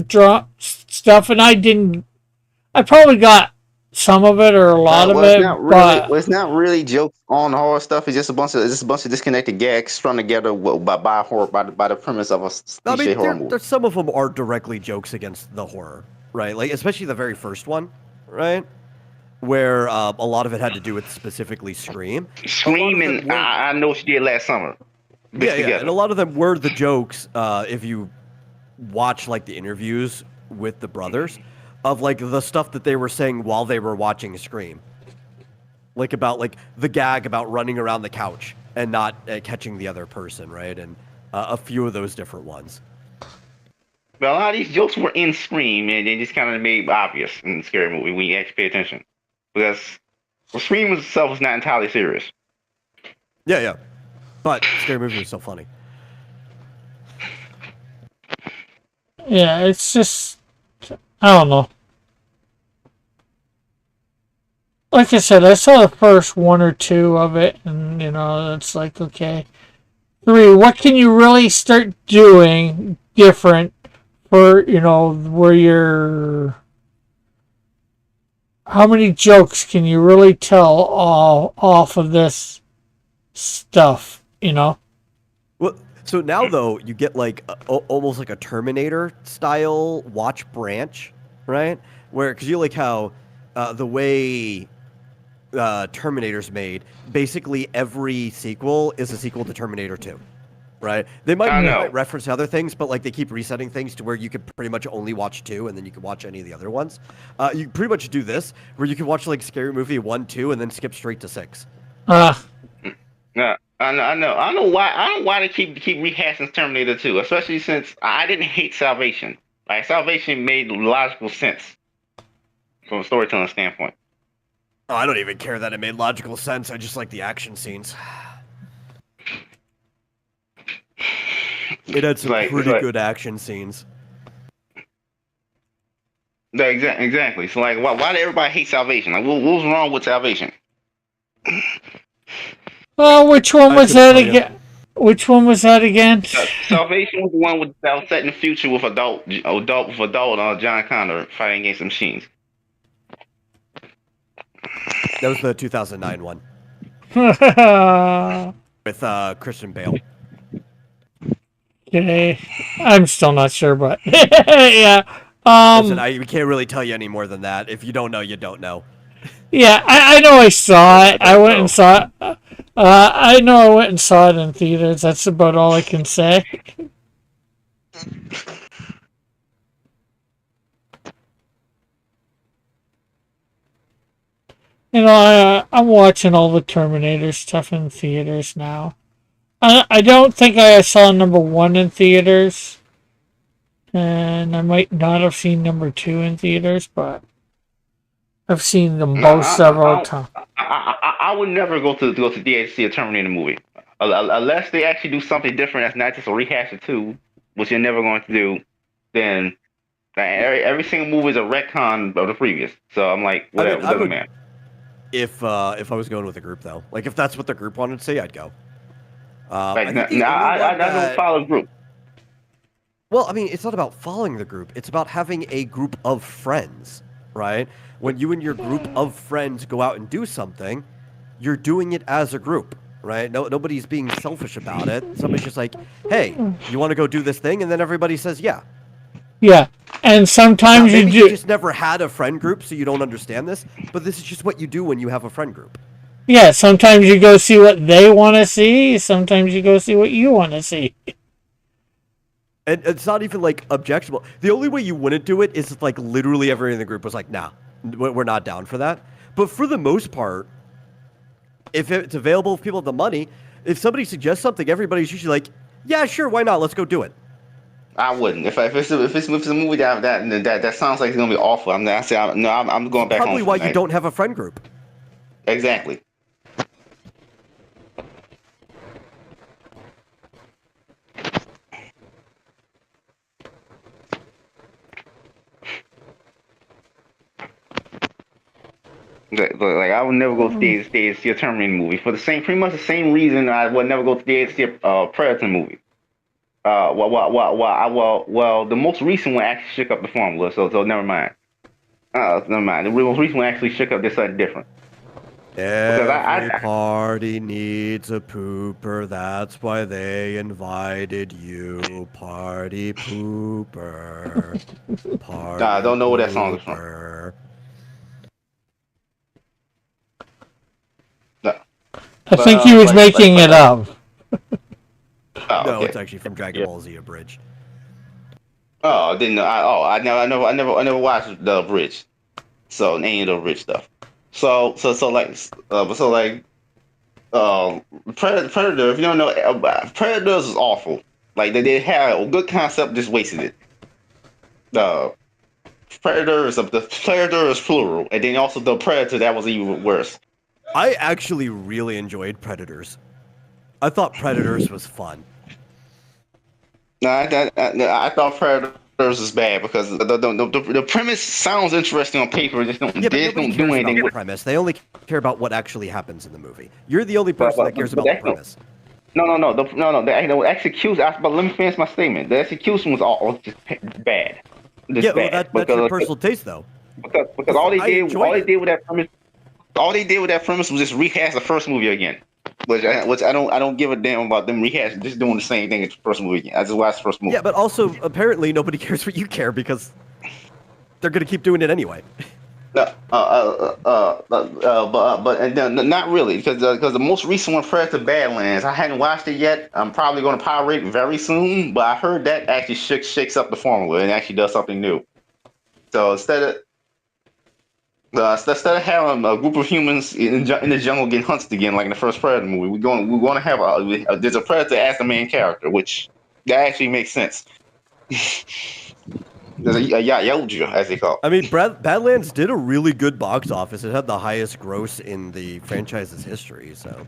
stuff, and I probably got some of it or a lot of it, but It's not really jokes on horror stuff. It's just a bunch of disconnected gags strung together by the premise of a cliche horror movie. Some of them are directly jokes against the horror, right? Like especially the very first one, right? Where a lot of it had to do with specifically Scream. Scream and I Know What You Did Last Summer. Yeah, and a lot of them were the jokes. If you watch like the interviews with the brothers, of like the stuff that they were saying while they were watching Scream, like about like the gag about running around the couch and not catching the other person, right? And a few of those different ones. But a lot of these jokes were in Scream, and they just kind of made obvious in the Scary Movie when you actually pay attention, because Scream itself was not entirely serious. Yeah. But Scary Movie was so funny. yeah, it's just, I don't know. Like I said, I saw the first 1 or 2 of it, and, it's like, okay. 3, what can you really start doing different for, where you're... How many jokes can you really tell off of this stuff, Well, so now though you get like almost like a Terminator style watch branch, right? Where because you like how the way Terminator's made, basically every sequel is a sequel to Terminator 2, right? They might reference other things, but like they keep resetting things to where you could pretty much only watch 2, and then you can watch any of the other ones. You pretty much do this where you can watch like Scary Movie 1, 2, and then skip straight to 6. Yeah, I know. I don't know why they keep rehashing Terminator 2, especially since I didn't hate Salvation. Like Salvation made logical sense from a storytelling standpoint. Oh, I don't even care that it made logical sense. I just like the action scenes. It had some pretty good action scenes. Yeah, exactly. So like, why did everybody hate Salvation? Like, what was wrong with Salvation? Well, which one was that again? Which one was that again? Salvation was the one that was set in the future with adult John Connor fighting against the machines. That was the 2009 one with Christian Bale. Okay, I'm still not sure, but yeah. Listen, we can't really tell you any more than that. If you don't know, you don't know. Yeah, I know I saw it. I went and saw it. I know I went and saw it in theaters. That's about all I can say. I'm watching all the Terminator stuff in theaters now. I don't think I saw number 1 in theaters. And I might not have seen number 2 in theaters, but I've seen them both several times. I would never go to theater to see a Terminator movie. Unless they actually do something different that's not just a rehash of two, which you're never going to do, then every single movie is a retcon of the previous. So I'm like, whatever, it doesn't matter. If I was going with a group though, like if that's what the group wanted to say, I'd go. Like, I think the only I one don't that, follow group. well, I mean, it's not about following the group. It's about having a group of friends, right? When you and your group of friends go out and do something, you're doing it as a group, right? Nobody's being selfish about it. Somebody's just like, hey, you want to go do this thing? And then everybody says, yeah. Yeah. And Now, sometimes maybe you you do. just never had a friend group, so you don't understand this, but this is just what you do when you have a friend group. Yeah, sometimes you go see what they want to see. Sometimes you go see what you want to see. And it's not even like objectionable. The only way you wouldn't do it is if like literally everyone in the group was like, nah, we're not down for that. But for the most part, if it's available, if people have the money, if somebody suggests something, everybody's usually like, yeah, sure, why not? Let's go do it. I wouldn't. If it's a movie that sounds like it's gonna be awful, I'm going back home. Probably for why the you night. don't have a friend group. Exactly. Like I would never go to theater to see a Terminator movie for pretty much the same reason I would never go to theater to see a Predator movie. Well, the most recent one actually shook up the formula, so never mind. Never mind. The most recent one actually shook up this something different. Every party needs a pooper. That's why they invited you. Party pooper. Party I don't know where that song is from. pooper. No. I think he was making it up. Oh, No, okay. it's actually from Dragon Ball Z Abridged. Oh, I didn't know. I never watched the Bridge. So any of the Bridge stuff. So Predator. If you don't know, Predators is awful. Like they had a good concept, just wasted it. The Predator is plural, and then also the Predator that was even worse. I actually really enjoyed Predators. I thought Predators was fun. No, I thought Predators was bad because the premise sounds interesting on paper. Just don't Yeah, but they nobody don't cares do about anything the with. premise. They only care about what actually happens in the movie. You're the only person that cares about the premise. No. The execution. But let me finish my statement. The execution was just bad. Just Yeah, well, bad. that's your personal taste, though. Because all they did with that premise was just rehash the first movie again. Which I don't give a damn about them rehash, just doing the same thing as the first movie again. I just watched the first movie. Yeah, but also apparently nobody cares what you care because they're gonna keep doing it anyway. But and then, not really because the most recent one, Predator Badlands, I hadn't watched it yet. I'm probably going to pirate it very soon. But I heard that actually shakes up the formula and actually does something new. So instead of having a group of humans in the jungle getting hunted again, like in the first Predator movie, we're going to have there's a Predator as the main character, which that actually makes sense. There's a Yaoja, as they call it. I mean, Badlands did a really good box office. It had the highest gross in the franchise's history. So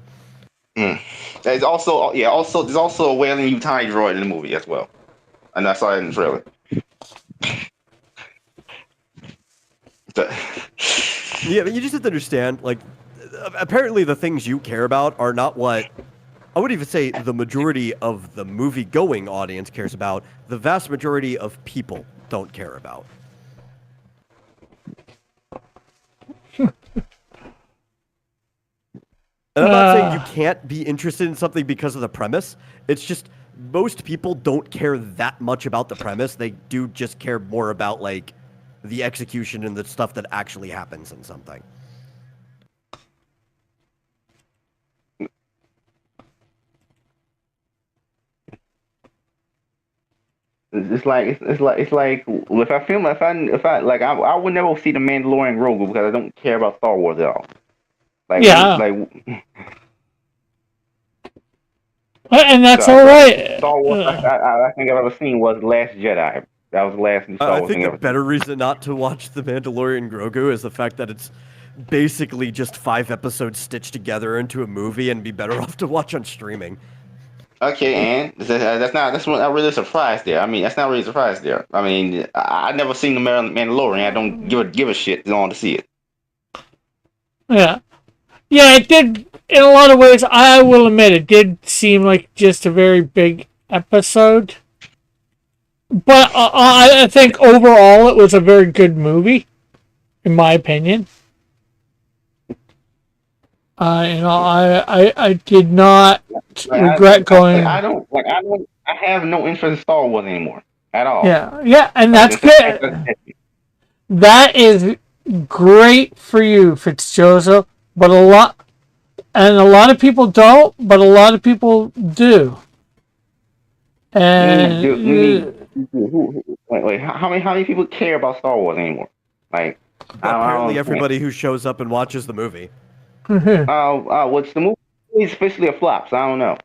There's also there's also a whaling Utani droid in the movie as well, and I saw it in the trailer. yeah, but you just have to understand, like, apparently the things you care about are not what I would even say the majority of the movie-going audience cares about. The vast majority of people don't care about. And I'm not saying you can't be interested in something because of the premise. It's just most people don't care that much about the premise. They do just care more about, like, the execution and the stuff that actually happens in something. It's like if I would never see the Mandalorian Grogu because I don't care about Star Wars at all. And that's all right. Star Wars I think I've ever seen was Last Jedi. That was the last Star Wars I think thing a better reason not to watch The Mandalorian Grogu is the fact that it's basically just 5 episodes stitched together into a movie and be better off to watch on streaming. Okay, and that's not really a surprise there. I mean, that's not really a surprise there. I mean, I never seen the Mandalorian. I don't give a shit on to see it. Yeah. Yeah, it did, in a lot of ways, I will admit, it did seem like just a very big episode. But I think overall it was a very good movie, in my opinion. I did not regret going. I have no interest in Star Wars anymore at all. Yeah, and that's good. That is great for you, Fitzjoseph. But a lot of people don't, but a lot of people do. And wait, how many people care about Star Wars anymore? Like, Apparently, everybody who shows up and watches the movie. What's the movie? It's officially a flop, so I don't know.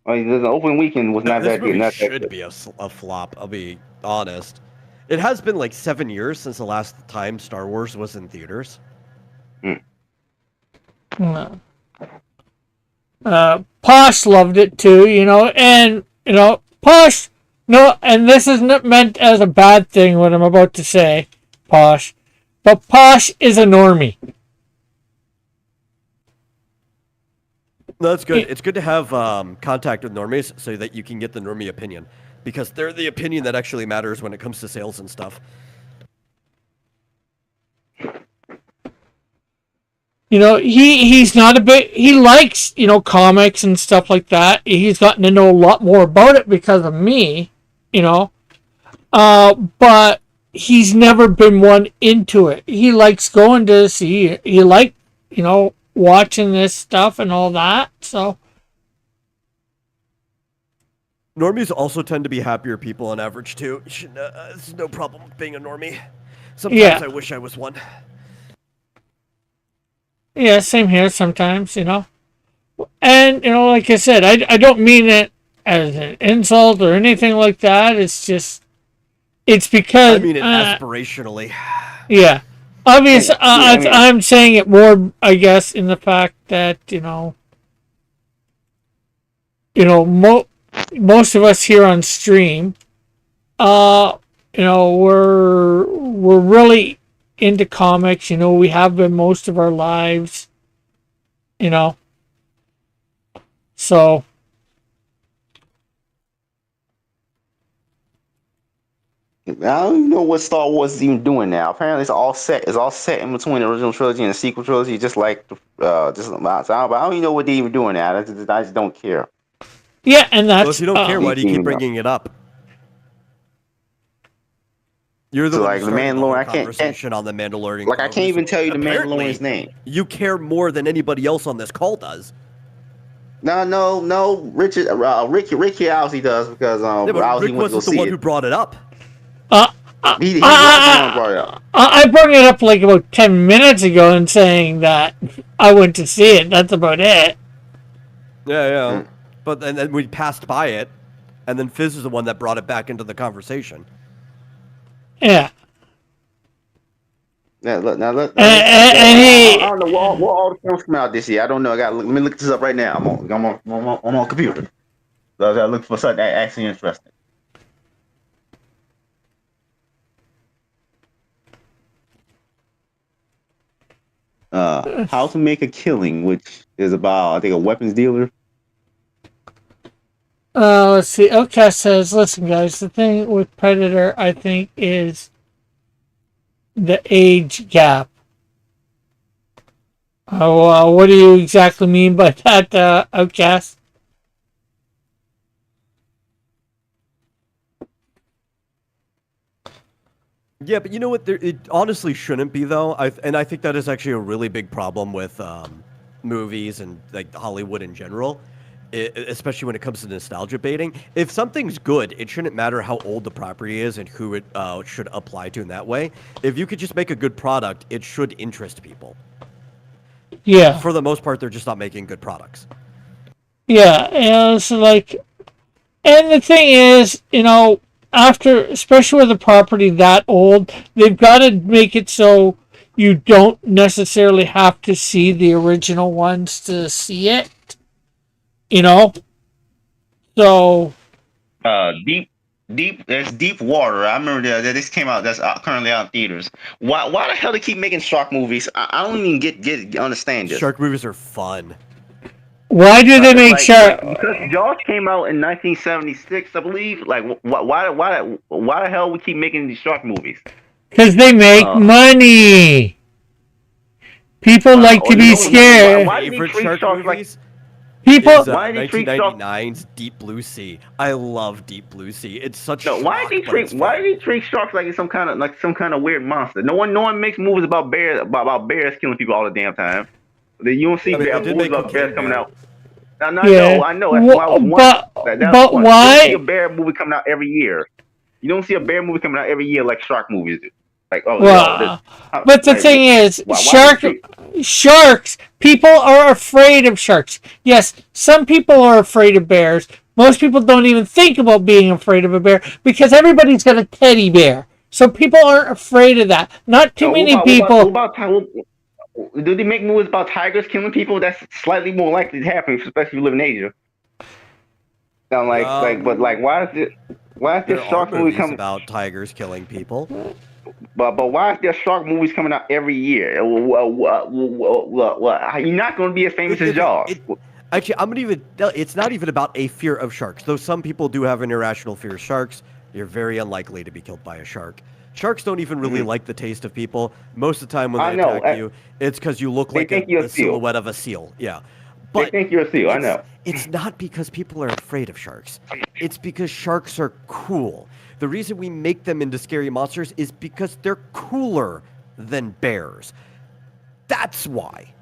Like, the opening weekend was not that good. This movie should be a flop. I'll be honest. It has been like 7 years since the last time Star Wars was in theaters. Posh loved it too, and Posh. No, and this isn't meant as a bad thing. What I'm about to say, Posh, but Posh is a normie. No, that's good. It's good to have contact with normies so that you can get the normie opinion, because they're the opinion that actually matters when it comes to sales and stuff. He's not a bit. He likes comics and stuff like that. He's gotten to know a lot more about it because of me, but he's never been one into it. He likes going to see. He liked watching this stuff and all that. So normies also tend to be happier people on average too. There's no problem with being a normie. Sometimes I wish I was one. Yeah, same here sometimes, And, like I said, I don't mean it as an insult or anything like that. It's just, it's because... I mean it aspirationally. Yeah. Obviously, I'm saying it more, I guess, in the fact that, most of us here on stream, we're really into comics. We have been most of our lives. So I don't even know what Star Wars is even doing now. Apparently, it's all set. It's all set in between the original trilogy and the sequel trilogy, just like but I don't even know what they're even doing now. I just don't care. Yeah, and that's. Well, if you don't care, why do you keep bringing it up? You're the one the Mandalorian. I can't conversation on the Mandalorian. Like, I can't even tell you the Mandalorian's name. You care more than anybody else on this call does. No, Richard, Ricky obviously does because Rick wasn't the one who brought it up. He was the one who brought it up. I brought it up like about 10 minutes ago and saying that I went to see it. That's about it. Yeah. But then we passed by it, and then Fizz is the one that brought it back into the conversation. Yeah. I don't know what all the films come out this year. I don't know. Let me look this up right now. I'm on computer. So I gotta look for something actually interesting. How to Make a Killing, which is about, I think, a weapons dealer. Let's see. Outcast says, listen, guys, the thing with Predator, I think, is the age gap. What do you exactly mean by that, Outcast? Yeah, but you know what? It honestly shouldn't be, though. I think that is actually a really big problem with movies and like Hollywood in general, especially when it comes to nostalgia baiting. If something's good, it shouldn't matter how old the property is and who it should apply to in that way. If you could just make a good product, it should interest people. Yeah. For the most part, they're just not making good products. Yeah, it's like, and the thing is, especially with a property that old, they've got to make it so, you don't necessarily have to see the original ones to see it. You know, so Deep. There's Deep Water. I remember that this came out. That's currently out in theaters. Why the hell they keep making shark movies? I don't even get understand this. Shark movies are fun. why do they make shark? Because Jaws came out in 1976, I believe. Like, why the hell we keep making these shark movies? Because they make money. People like to be scared. Why do they Favorite treat shark sharks like? movies People. is Why do they treat sharks? 1999's Deep Blue Sea. I love Deep Blue Sea. It's such. No, why do they treat sharks like it's some kind of weird monster? No one makes movies about bears killing people all the damn time. You don't see movies about bears coming out. No, Yeah. I know. That's why I was one. But why? You don't see a bear movie coming out every year. You don't see a bear movie coming out every year like shark movies do. Like, Well, but the thing is, sharks. People are afraid of sharks. Yes, some people are afraid of bears. Most people don't even think about being afraid of a bear because everybody's got a teddy bear. So people aren't afraid of that. Not too many people. Do they make movies about tigers killing people? That's slightly more likely to happen, especially if you live in Asia. Sound but why is this shark movie coming about tigers killing people? But why is there shark movies coming out every year? You're not going to be as famous as Jaws. Actually, it's not even about a fear of sharks. Though some people do have an irrational fear of sharks, you're very unlikely to be killed by a shark. Sharks don't even really like the taste of people. Most of the time when they attack you, it's because you look like a silhouette of a seal. Yeah. But they think you're a seal, I know. It's not because people are afraid of sharks. It's because sharks are cool. The reason we make them into scary monsters is because they're cooler than bears. That's why.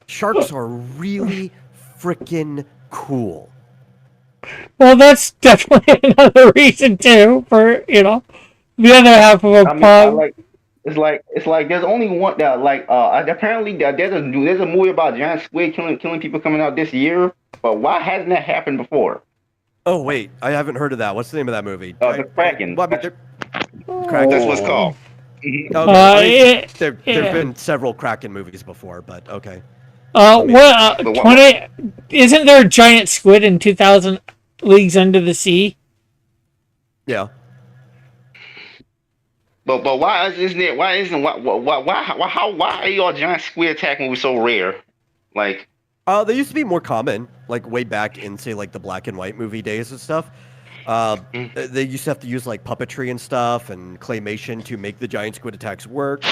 Sharks are really freaking cool. Well, that's definitely another reason too for the other half of a pub. It's like there's only one apparently there's a movie about giant squid killing people coming out this year, but why hasn't that happened before? Oh wait, I haven't heard of that. What's the name of that movie? The Kraken. Kraken. That's what it's called. Okay. There've been several Kraken movies before, but okay. Isn't there a giant squid in 2000 Leagues Under the Sea? Yeah. But why are y'all giant squid attack movies so rare? Like, they used to be more common, like way back in say like the black and white movie days and stuff. They used to have to use like puppetry and stuff and claymation to make the giant squid attacks work.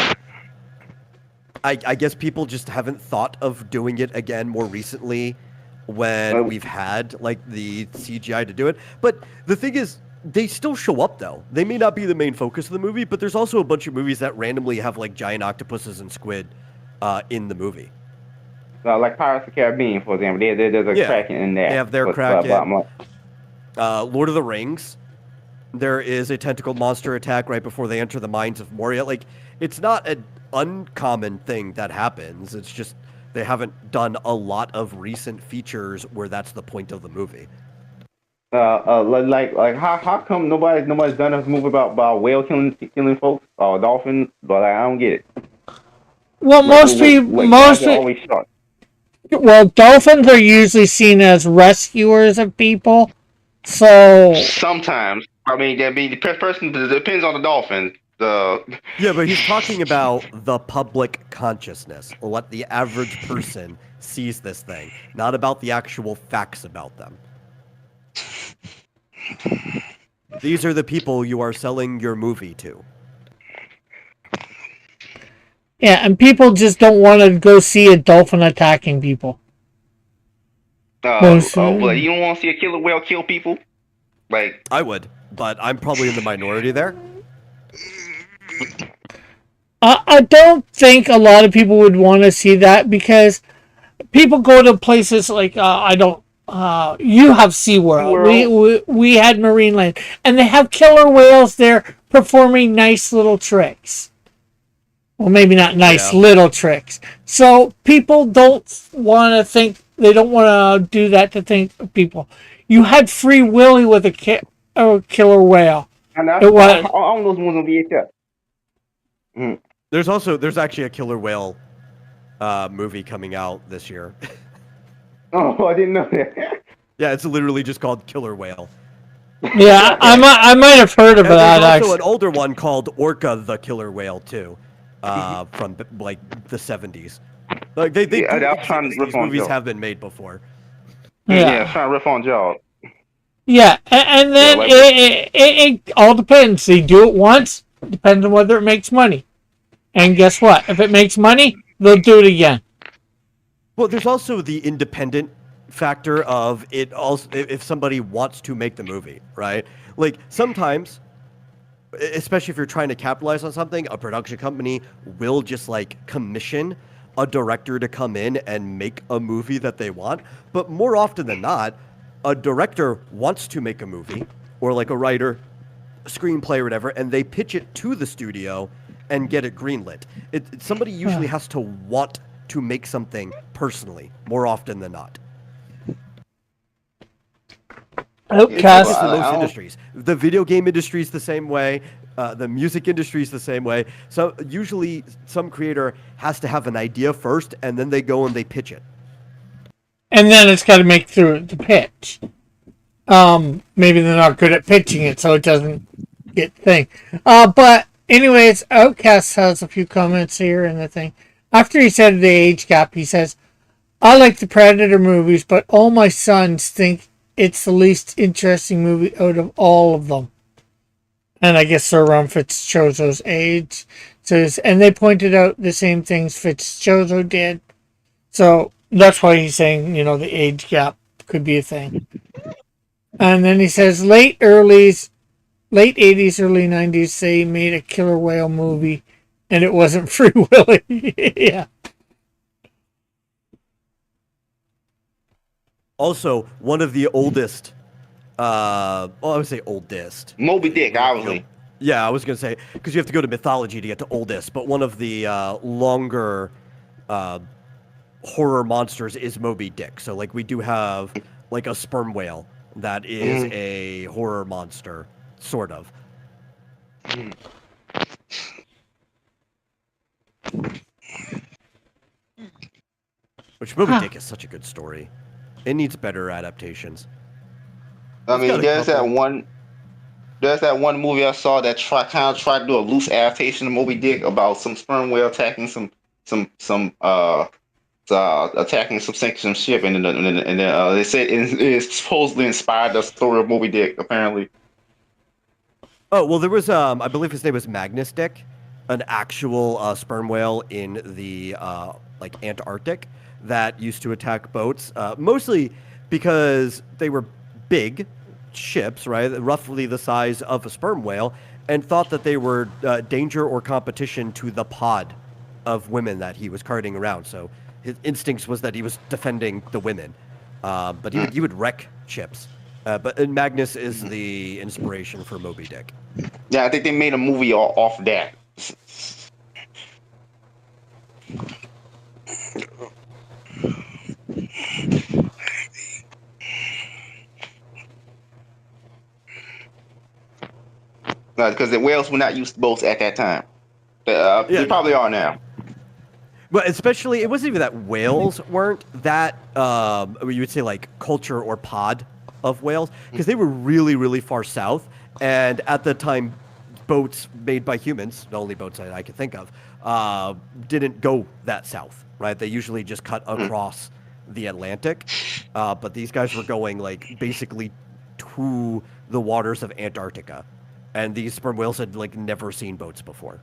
I guess people just haven't thought of doing it again more recently when we've had like the CGI to do it. But the thing is, they still show up though. They may not be the main focus of the movie, but there's also a bunch of movies that randomly have like giant octopuses and squid in the movie. Like Pirates of the Caribbean, for example, there's a Kraken in there. They have their Kraken. Lord of the Rings, there is a tentacled monster attack right before they enter the mines of Moria. Like, it's not an uncommon thing that happens. It's just they haven't done a lot of recent features where that's the point of the movie. How come nobody's done a movie about whale killing folks or dolphins? But I don't get it. Well, dolphins are usually seen as rescuers of people. So sometimes, the person depends on the dolphin. Yeah, but he's talking about the public consciousness, or what the average person sees this thing, not about the actual facts about them. These are the people you are selling your movie to. Yeah, and people just don't want to go see a dolphin attacking people. But you don't want to see a killer whale kill people? Like, I would, but I'm probably in the minority there. I don't think a lot of people would want to see that because people go to places like you have SeaWorld. We had Marineland, and they have killer whales there performing nice little tricks. Well, maybe not nice little tricks. So people don't want to think, they don't want to do that to think of people. You had Free Willy with a killer whale. And I own those ones on VHS. Mhm. There's actually a killer whale movie coming out this year. Oh, I didn't know that. Yeah, it's literally just called Killer Whale. Yeah, I might have heard of And there's that also actually. an older one called Orca the Killer Whale too, from like the 70s. Like they Yeah, do I was trying exist. to rip These on movies Joe. have been made before. Yeah, I was Yeah. trying to rip on Joe. Yeah, and Yeah, then like it all depends. They do it once, depends on whether it makes money. And guess what? If it makes money, they'll do it again. Well, there's also the independent factor of it. Also, if somebody wants to make the movie, right? Like sometimes, especially if you're trying to capitalize on something, a production company will just like commission a director to come in and make a movie that they want. But more often than not, a director wants to make a movie, or like a writer, screenplay or whatever, and they pitch it to the studio and get it greenlit. Somebody usually has to want to make something personally, more often than not. It's not Outcast. just in I most don't. industries. The video game industry is the same way. The music industry is the same way. So usually, some creator has to have an idea first, and then they go and they pitch it. And then it's got to make through the pitch. Maybe they're not good at pitching it, so it doesn't get thing. But anyways, Outcast has a few comments here in the thing. After he said the age gap, he says, "I like the Predator movies, but all my sons think it's the least interesting movie out of all of them." And I guess Sir Ron Fitzchozo's age. And they pointed out the same things Fitzchozo did. So that's why he's saying, the age gap could be a thing. And then he says late 80s, early 90s, they made a killer whale movie, and it wasn't Free Willy. Yeah. Also, one of the oldest, well, I would say oldest. Moby Dick, obviously. Yeah, I was going to say, because you have to go to mythology to get to oldest, but one of the longer horror monsters is Moby Dick. So, like, we do have, like, a sperm whale that is a horror monster, sort of. Which Moby Dick is such a good story. It needs better adaptations. I It's mean, got a there's that couple. one. There's that one movie I saw that kind of tried to do a loose adaptation of Moby Dick about some sperm whale attacking some attacking some ship, and they said it supposedly inspired the story of Moby Dick. Apparently, Oh, well, there was, I believe his name was Magnus Dick, an actual sperm whale in the, like, Antarctic that used to attack boats, mostly because they were big ships, right, roughly the size of a sperm whale, and thought that they were danger or competition to the pod of women that he was carting around. So his instincts was that he was defending the women, but he would wreck ships. But Magnus is the inspiration for Moby Dick. yeah, I think they made a movie off that. Because the whales were not used to boats at that time. They probably are now. Well, especially, it wasn't even that whales weren't that, you would say, like, culture or pod of whales, because they were really, really far south, and at the time, boats made by humans, the only boats I could think of, didn't go that south, right? They usually just cut across the Atlantic, but these guys were going, like, basically to the waters of Antarctica, and these sperm whales had, like, never seen boats before.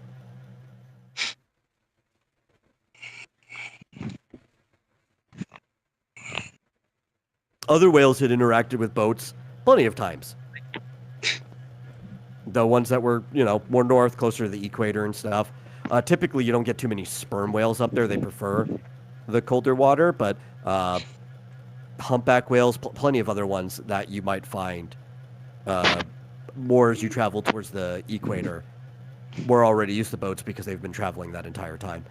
Other whales had interacted with boats plenty of times. The ones that were, more north, closer to the equator and stuff. Typically, you don't get too many sperm whales up there. They prefer the colder water, but humpback whales, plenty of other ones that you might find more as you travel towards the equator. We're already used to boats because they've been traveling that entire time.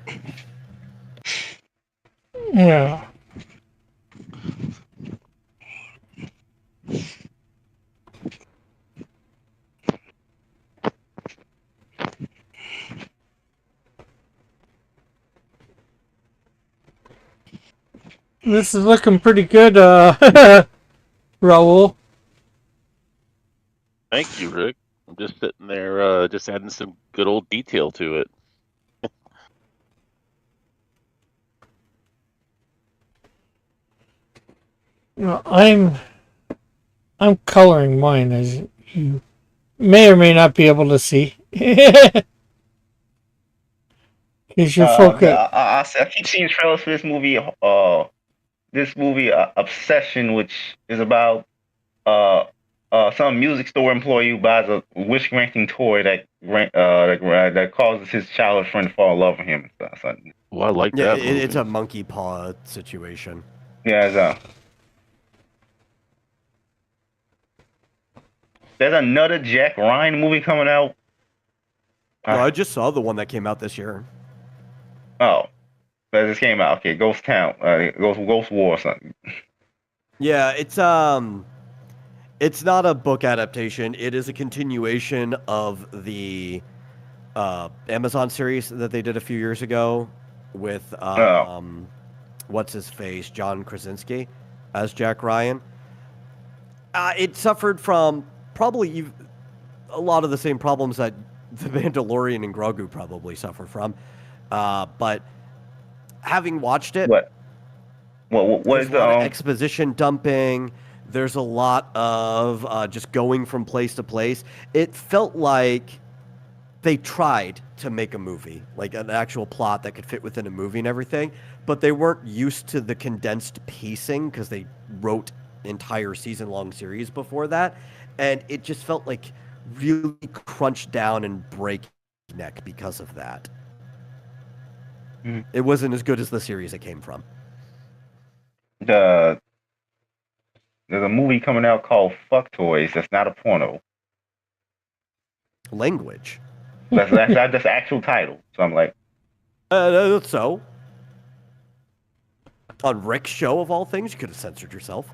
Yeah. This is looking pretty good, Raul. Thank you, Rick. I'm just sitting there, just adding some good old detail to it. You know, I'm coloring mine, as you may or may not be able to see. Is your focus? I keep seeing trailers for this movie. Obsession, which is about uh some music store employee who buys a wish-granting toy that causes his childhood friend to fall in love with him. So, Well, I like Yeah, that movie. it's a monkey paw situation. yeah, there's another Jack Ryan movie coming out. No, I just saw the one that came out this year. Oh, that just came out. Okay, Ghost Town, Ghost War or something. Yeah, it's not a book adaptation. It is a continuation of the Amazon series that they did a few years ago with what's his face, John Krasinski as Jack Ryan. It suffered from probably a lot of the same problems that the Mandalorian and Grogu probably suffer from. But having watched it, what there's is a lot of exposition dumping. There's a lot of just going from place to place. It felt like they tried to make a movie, like an actual plot that could fit within a movie and everything, but they weren't used to the condensed pacing because they wrote entire season-long series before that, and it just felt like really crunched down and break neck because of that. It wasn't as good as the series it came from. There's a movie coming out called Fuck Toys. That's not a porno. Language. That's the actual title. So I'm like, so on Rick's show of all things, you could have censored yourself.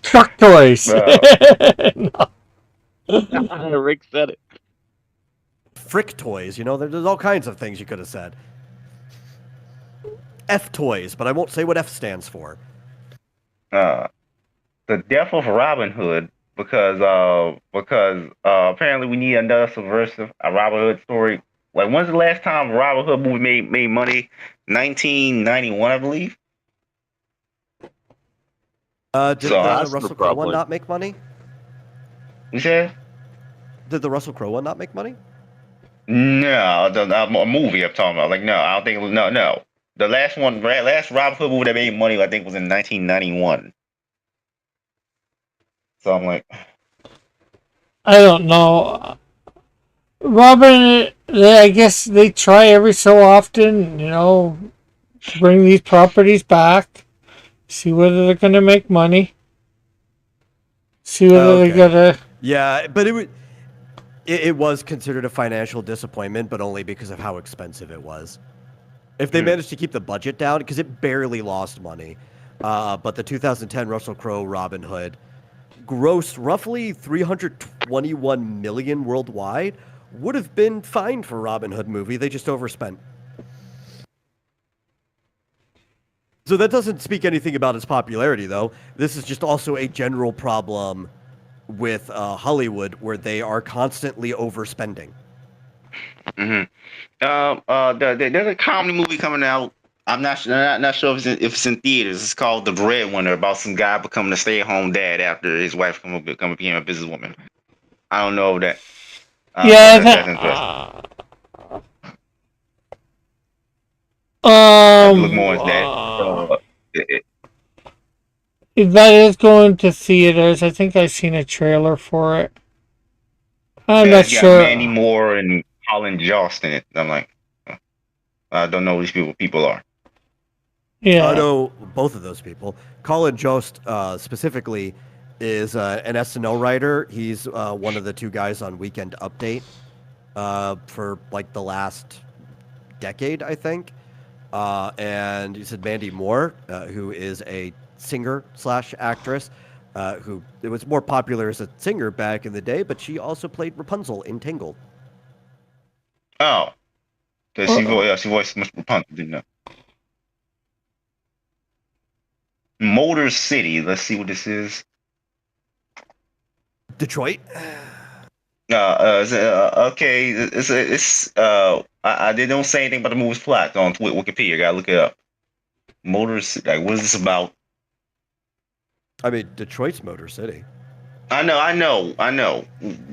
Truck toys. Rick said it. Frick toys, there's all kinds of things you could have said. F toys, but I won't say what F stands for. The death of Robin Hood, because apparently we need another subversive Robin Hood story. Like, when's the last time a Robin Hood movie made money? 1991, I believe. Did the that's Russell the Crowe one problem. not make money? You said? Did the Russell Crowe one not make money? No, a movie I'm talking about. Like, no, I don't think it was. No. The last Robin Hood movie that made money, I think, was in 1991. So I'm like, I don't know. Robin, I guess they try every so often, to bring these properties back, see whether they're going to make money, see whether they're going to... Yeah, but it was considered a financial disappointment, but only because of how expensive it was. If they managed to keep the budget down, because it barely lost money, but the 2010 Russell Crowe Robin Hood grossed roughly $321 million worldwide, would have been fine for a Robin Hood movie. They just overspent. So that doesn't speak anything about its popularity, though. This is just also a general problem with Hollywood, where they are constantly overspending. there's a comedy movie coming out. I'm not sure if it's in theaters. It's called The Breadwinner, about some guy becoming a stay-at-home dad after his wife became a businesswoman. I don't know if that. That's interesting. I have to look more into that. That is going to theaters. I think I've seen a trailer for it. I'm not It's got sure. Mandy Moore and Colin Jost in it. I'm like, I don't know who these people are. Yeah. I know both of those people. Colin Jost specifically is an SNL writer. He's one of the two guys on Weekend Update for like the last decade, I think. And you said Mandy Moore, who is a singer/actress, who it was more popular as a singer back in the day, but she also played Rapunzel in Tangled. Oh, she voiced Rapunzel, didn't know. Motor City. Let's see what this is. Detroit. Okay. They don't say anything about the movie's plot on Wikipedia. Gotta look it up. Motor City. Like, what is this about? I mean, Detroit's Motor City. I know.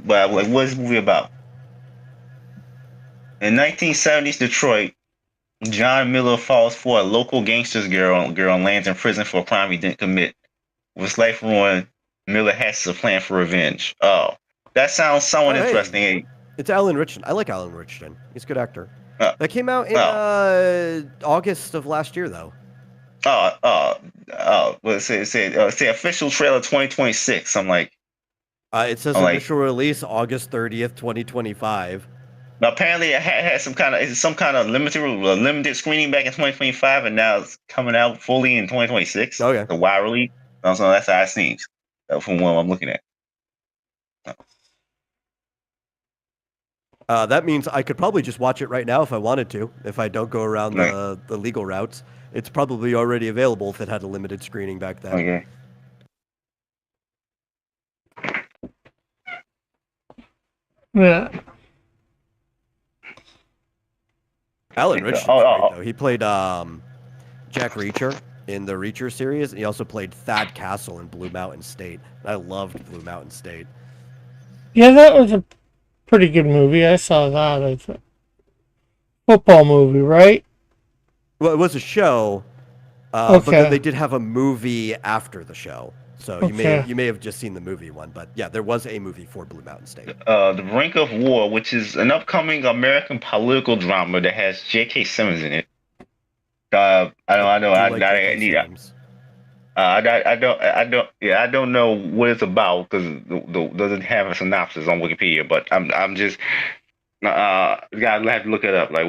But like, what is the movie about? In 1970s Detroit, John Miller falls for a local gangster's girl and lands in prison for a crime he didn't commit. With his life ruined, Miller has a plan for revenge. Oh, that sounds somewhat Oh, hey. interesting. It's Alan Richardson. I like Alan Richardson. He's a good actor. That came out in August of last year, though. Well, say official trailer 2026. I'm like, it says initial release August 30th, 2025. Now, apparently, it had some kind of limited screening back in 2025, and now it's coming out fully in 2026. Okay. The wide release. So that's how it seems from what I'm looking at. That means I could probably just watch it right now if I wanted to. If I don't go around the legal routes, it's probably already available if it had a limited screening back then. Okay. Yeah. Alan Richardson's great, though. He played Jack Reacher in the Reacher series, and he also played Thad Castle in Blue Mountain State. I loved Blue Mountain State. Yeah, that was a pretty good movie. I saw that. It's a football movie, right? Well, it was a show, but then they did have a movie after the show. So you may have just seen the movie one, but yeah, there was a movie for Blue Mountain State. The Brink of War, which is an upcoming American political drama that has J.K. Simmons in it. I don't know what it's about because it doesn't have a synopsis on Wikipedia. But I'm just gotta have to look it up. Like,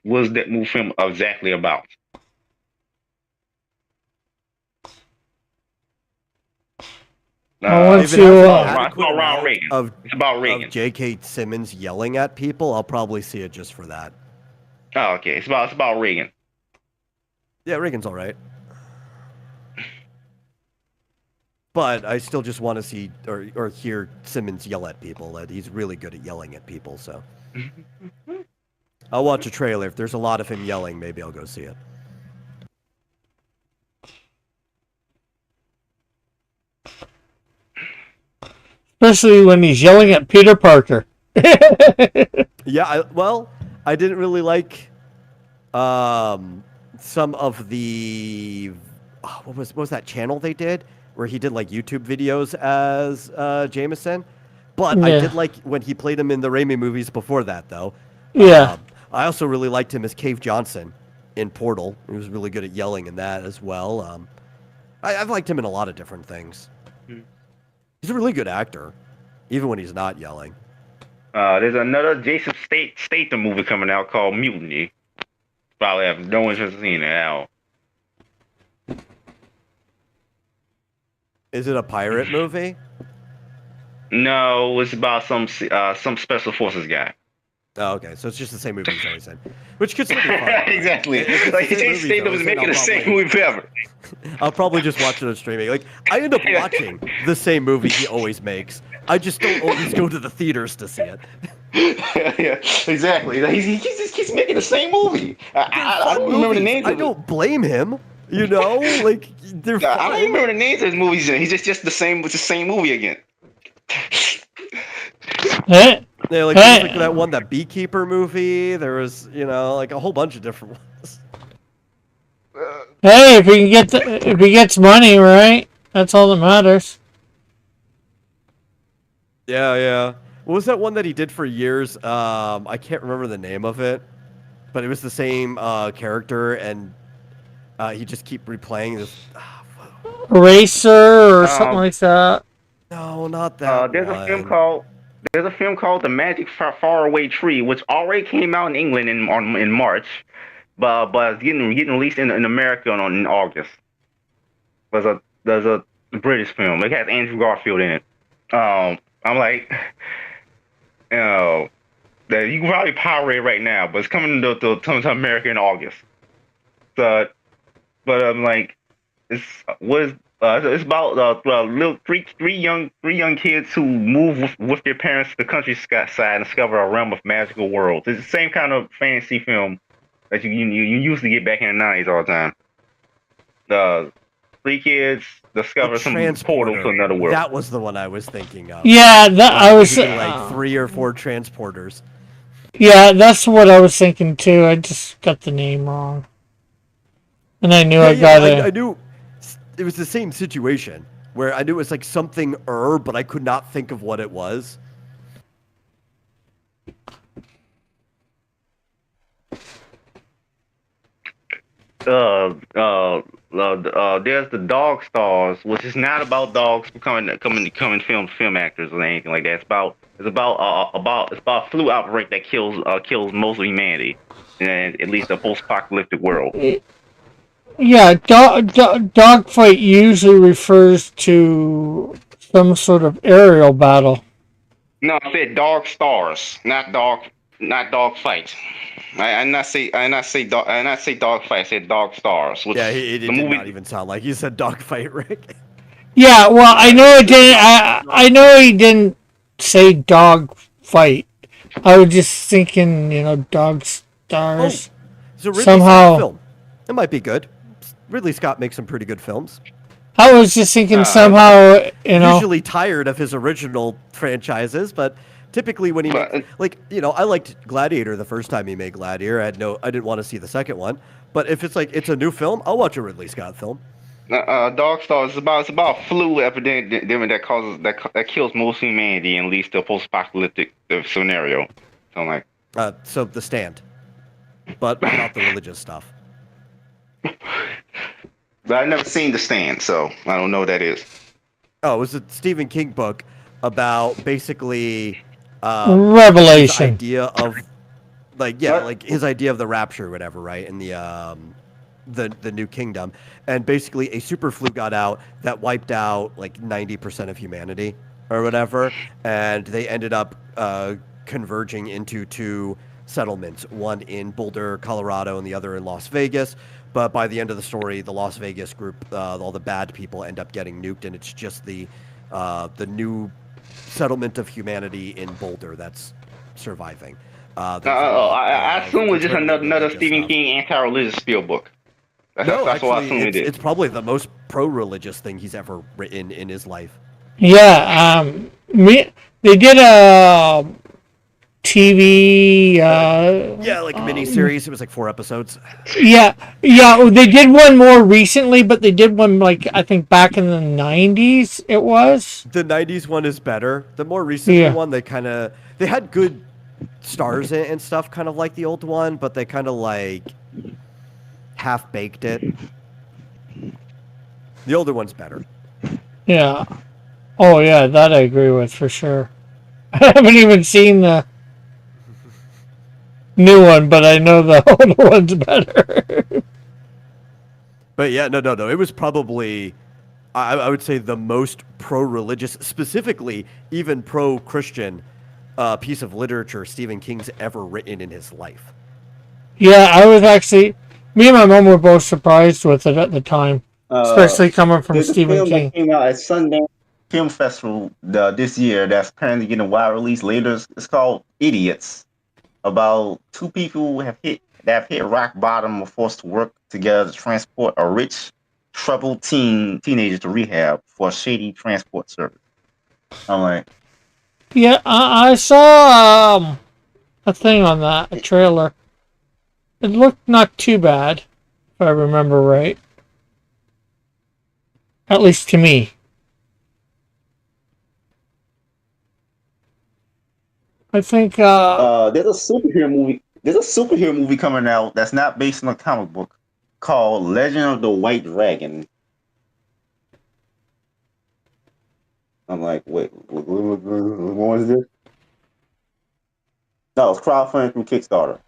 what's that movie film exactly about? Once it's you about Reagan. It's about Reagan. Of J.K. Simmons yelling at people, I'll probably see it just for that. Oh, okay. It's about Reagan. Yeah, Reagan's all right. But I still just want to see or hear Simmons yell at people. He's really good at yelling at people, so. I'll watch a trailer. If there's a lot of him yelling, maybe I'll go see it. Especially when he's yelling at Peter Parker. Yeah, I didn't really like some of the what was that channel they did where he did like YouTube videos as Jameson, but I did like when he played him in the Raimi movies before that, though. Yeah. I also really liked him as Cave Johnson in Portal. He was really good at yelling in that as well. I've liked him in a lot of different things. He's a really good actor, even when he's not yelling. There's another Jason Statham movie coming out called Mutiny. Probably have no interest in seeing it at all. Is it a pirate movie? No, it's about some special forces guy. Oh, okay. So it's just the same movie he's always in, which could still be fun. Right? Exactly. Like Jason Statham is making the same movie forever. I'll probably just watch it on streaming. Like I end up watching the same movie he always makes. I just don't always go to the theaters to see it. Yeah, exactly. Like, he just keeps making the same movie. I don't remember the names. I don't blame him. You know, like they're. I don't even remember the names of his movies. He's just the same with the same movie again. Yeah, like that one, that Beekeeper movie. There was, like a whole bunch of different ones. Hey, if he gets money, right? That's all that matters. Yeah. What was that one that he did for years? I can't remember the name of it, but it was the same character, and he just keep replaying this. Eraser or something like that. No, not that. There's a film called The Magic Faraway Tree, which already came out in England in March, but it's getting released in America in August. There's a British film. It has Andrew Garfield in it. I'm like, that you can probably pirate it right now, but it's coming to America in August. But I'm like, it's what is it's about little three young kids who move with their parents to the countryside and discover a realm of magical worlds. It's the same kind of fantasy film that you usually get back in the 90s all the time. The three kids The discover some portal to transporter. another world. That was the one I was thinking of. Yeah, that Where I they're was. using like 3 or 4 transporters. Yeah, that's what I was thinking too. I just got the name wrong, and I knew I got I it. knew it was the same situation where I knew it was like something but I could not think of what it was. There's the Dog Stars, which is not about dogs becoming film actors or anything like that. It's about a flu outbreak that kills most of humanity, and at least a post-apocalyptic world. Yeah, dogfight usually refers to some sort of aerial battle. No, I said Dog Stars, not dog fights. I not say dog fight. I said Dog Stars, which Yeah, it the did movie. not even sound like you said dogfight, Rick. Yeah, well, I know it didn't. I know he didn't say dog fight. I was just thinking, dog stars. It's a Ridley Somehow- Scott film. It might be good. Ridley Scott makes some pretty good films. I was just thinking somehow, Usually tired of his original franchises, but typically when he But- I liked Gladiator the first time he made Gladiator. I didn't want to see the second one. But if it's a new film, I'll watch a Ridley Scott film. Dog Stars is about a flu epidemic that kills most humanity and leads to a post-apocalyptic scenario. So I'm like, So The Stand, but without the religious stuff. but I've never seen The Stand, so I don't know what that is. Oh, it was a Stephen King book about basically his Revelation. idea of What? like his idea of the rapture or whatever, right? And the new kingdom. And basically a super flu got out that wiped out like 90% of humanity or whatever, and they ended up converging into 2 settlements, one in Boulder, Colorado, and the other in Las Vegas. But by the end of the story, the Las Vegas group, all the bad people, end up getting nuked, and it's just the new settlement of humanity in Boulder that's surviving. I assume it's just another religious Stephen stuff. King anti-religious steel book. That's No, what I assume actually, it is. it's probably the most pro-religious thing he's ever written in his life. Yeah, they did a TV. Yeah, like a mini-series. It was like 4 episodes. Yeah. They did one more recently, but they did one like I think back in the '90s. It was. The 90s one is better. The more recent Yeah. one, they had good stars in it and stuff, kind of like the old one, but they kind of like half-baked it. The older one's better. Yeah. Oh yeah, that I agree with for sure. I haven't even seen the new one, but I know the older one's better. But yeah, no. It was probably, I would say, the most pro-religious, specifically even pro-Christian piece of literature Stephen King's ever written in his life. Yeah, I was actually. Me and my mom were both surprised with it at the time, especially coming from There's a Stephen film King. that came out at Sundance Film Festival this year that's apparently getting a wide release later. It's called Idiots, about 2 people who have hit rock bottom or forced to work together to transport a rich, troubled teenager to rehab for a shady transport service. I'm like, Yeah, I saw a thing on that, a trailer. It looked not too bad, if I remember right. At least to me. I think there's a superhero movie. There's a superhero movie coming out that's not based on a comic book called Legend of the White Dragon. I'm like, wait, what is this? No, it's crowdfunding through Kickstarter.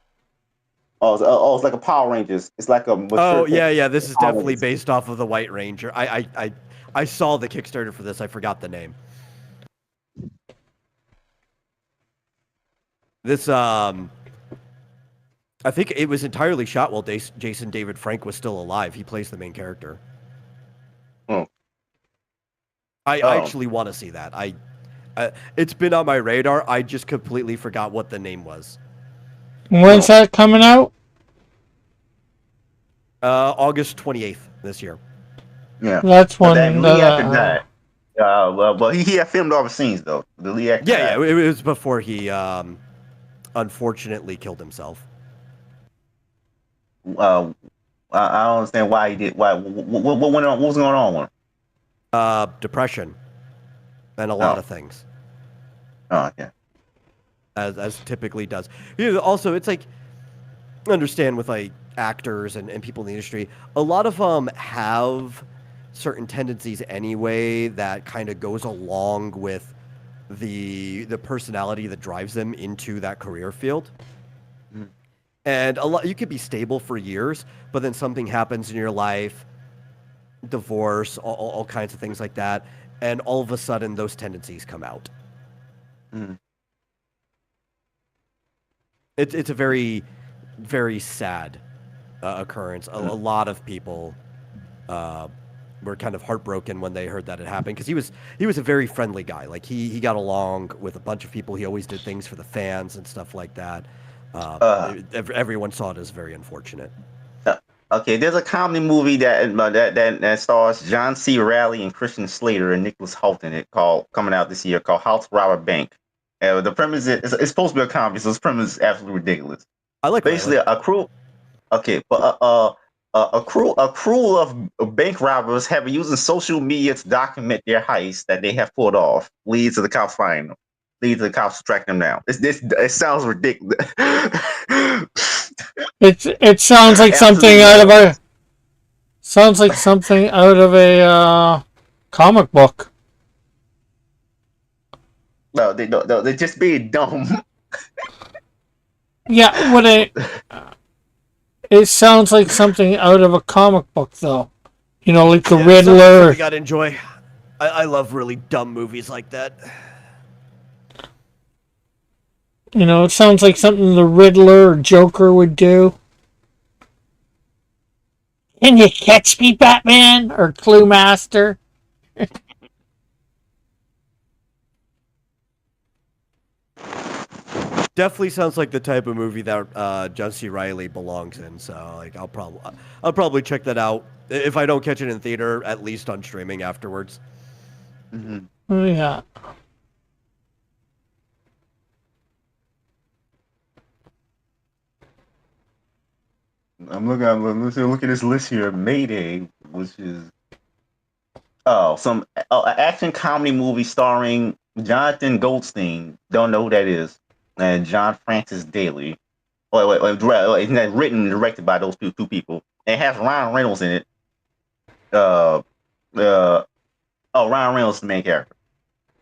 It's like a Power Rangers. It's like a. Oh yeah. This is Power definitely Rangers. based off of the White Ranger. I saw the Kickstarter for this. I forgot the name. This I think it was entirely shot while Jason David Frank was still alive. He plays the main character. I Oh, actually want to see that. It's been on my radar. I just completely forgot what the name was. When's no, that coming out? August 28th this year. yeah. That's But that one lead that actor died. Well, he had filmed all the scenes though. The lead actor Yeah, died. it was before he unfortunately killed himself. Uh, I don't understand why he did. Why? What went on? What was going on with him? Depression and a lot Oh, of things, oh, okay. as typically does. Also, it's like understand with like actors and people in the industry, a lot of them have certain tendencies anyway that kind of goes along with the personality that drives them into that career field. Mm. And a lot you could be stable for years, but then something happens in your life, divorce, all kinds of things like that, and all of a sudden those tendencies come out. Mm. It's a very very sad occurrence. A Mm. lot of people uh, were kind of heartbroken when they heard that it happened because he was a very friendly guy. Like he got along with a bunch of people. He always did things for the fans and stuff like that. Uh, Everyone saw it as very unfortunate. okay. There's a comedy movie that stars John C. Reilly and Christian Slater and Nicholas Hoult in it called coming out this year called How to Rob a Bank. The premise is it's supposed to be a comedy, so this premise is absolutely ridiculous. I like Basically, Riley. a crew. Okay, but a crew of bank robbers have been using social media to document their heist that they have pulled off. Leads to the cops finding them. Leads to the cops tracking them down. It sounds ridiculous. it sounds like something Absolutely out of ridiculous. a comic book. No, they're just being dumb. Yeah, it sounds like something out of a comic book though. You know, like the Yeah, something Riddler. I'd enjoy. I love really dumb movies like that. You know, it sounds like something the Riddler or Joker would do. Can you catch me, Batman? Or Clue Master? Definitely sounds like the type of movie that John C. Reilly belongs in. So like I'll probably check that out if I don't catch it in theater, at least on streaming afterwards. Mhm. Oh, yeah. Let's look at this list here. Mayday, which is some action comedy movie starring Jonathan Goldstein. Don't know who that is. And John Francis Daly. It's not written and directed by those two people. It has Ryan Reynolds in it. Uh, uh, Ryan Reynolds is the main character.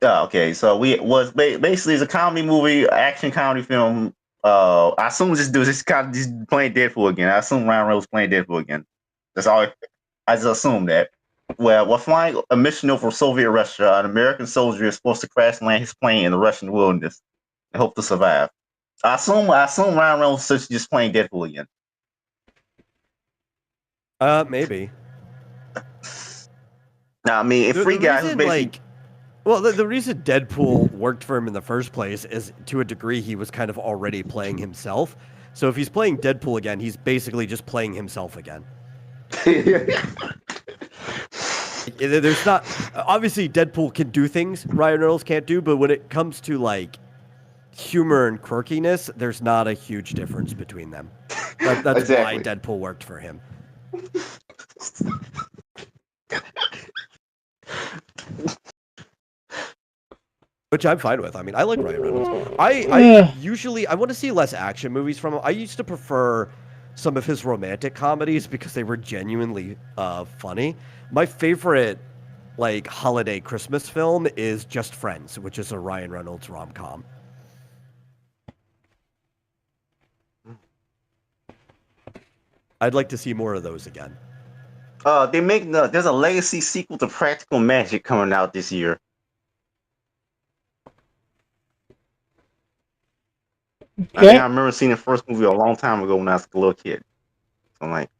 Okay, so we was basically it's a comedy movie, action comedy film. I assume this kind of just playing Deadpool again. I assume Ryan Reynolds playing Deadpool again. That's all. I just assume that. Well, while flying a mission over Soviet Russia, an American soldier is supposed to crash land his plane in the Russian wilderness and hope to survive. I assume Ryan Reynolds is just playing Deadpool again. Maybe. Now, I mean, a The free guy who's reason basically like well, the reason Deadpool worked for him in the first place is to a degree he was kind of already playing himself. So if he's playing Deadpool again, he's basically just playing himself again. There's not obviously Deadpool can do things Ryan Reynolds can't do, but when it comes to like humor and quirkiness, there's not a huge difference between them. That's why exactly. Deadpool worked for him. Which I'm fine with. I mean, I like Ryan Reynolds. I usually I want to see less action movies from him. I used to prefer some of his romantic comedies because they were genuinely funny. My favorite like holiday Christmas film is Just Friends, which is a Ryan Reynolds rom-com. I'd like to see more of those again. There's a legacy sequel to Practical Magic coming out this year. I think I Okay. remember seeing the first movie a long time ago when I was a little kid. So I'm like,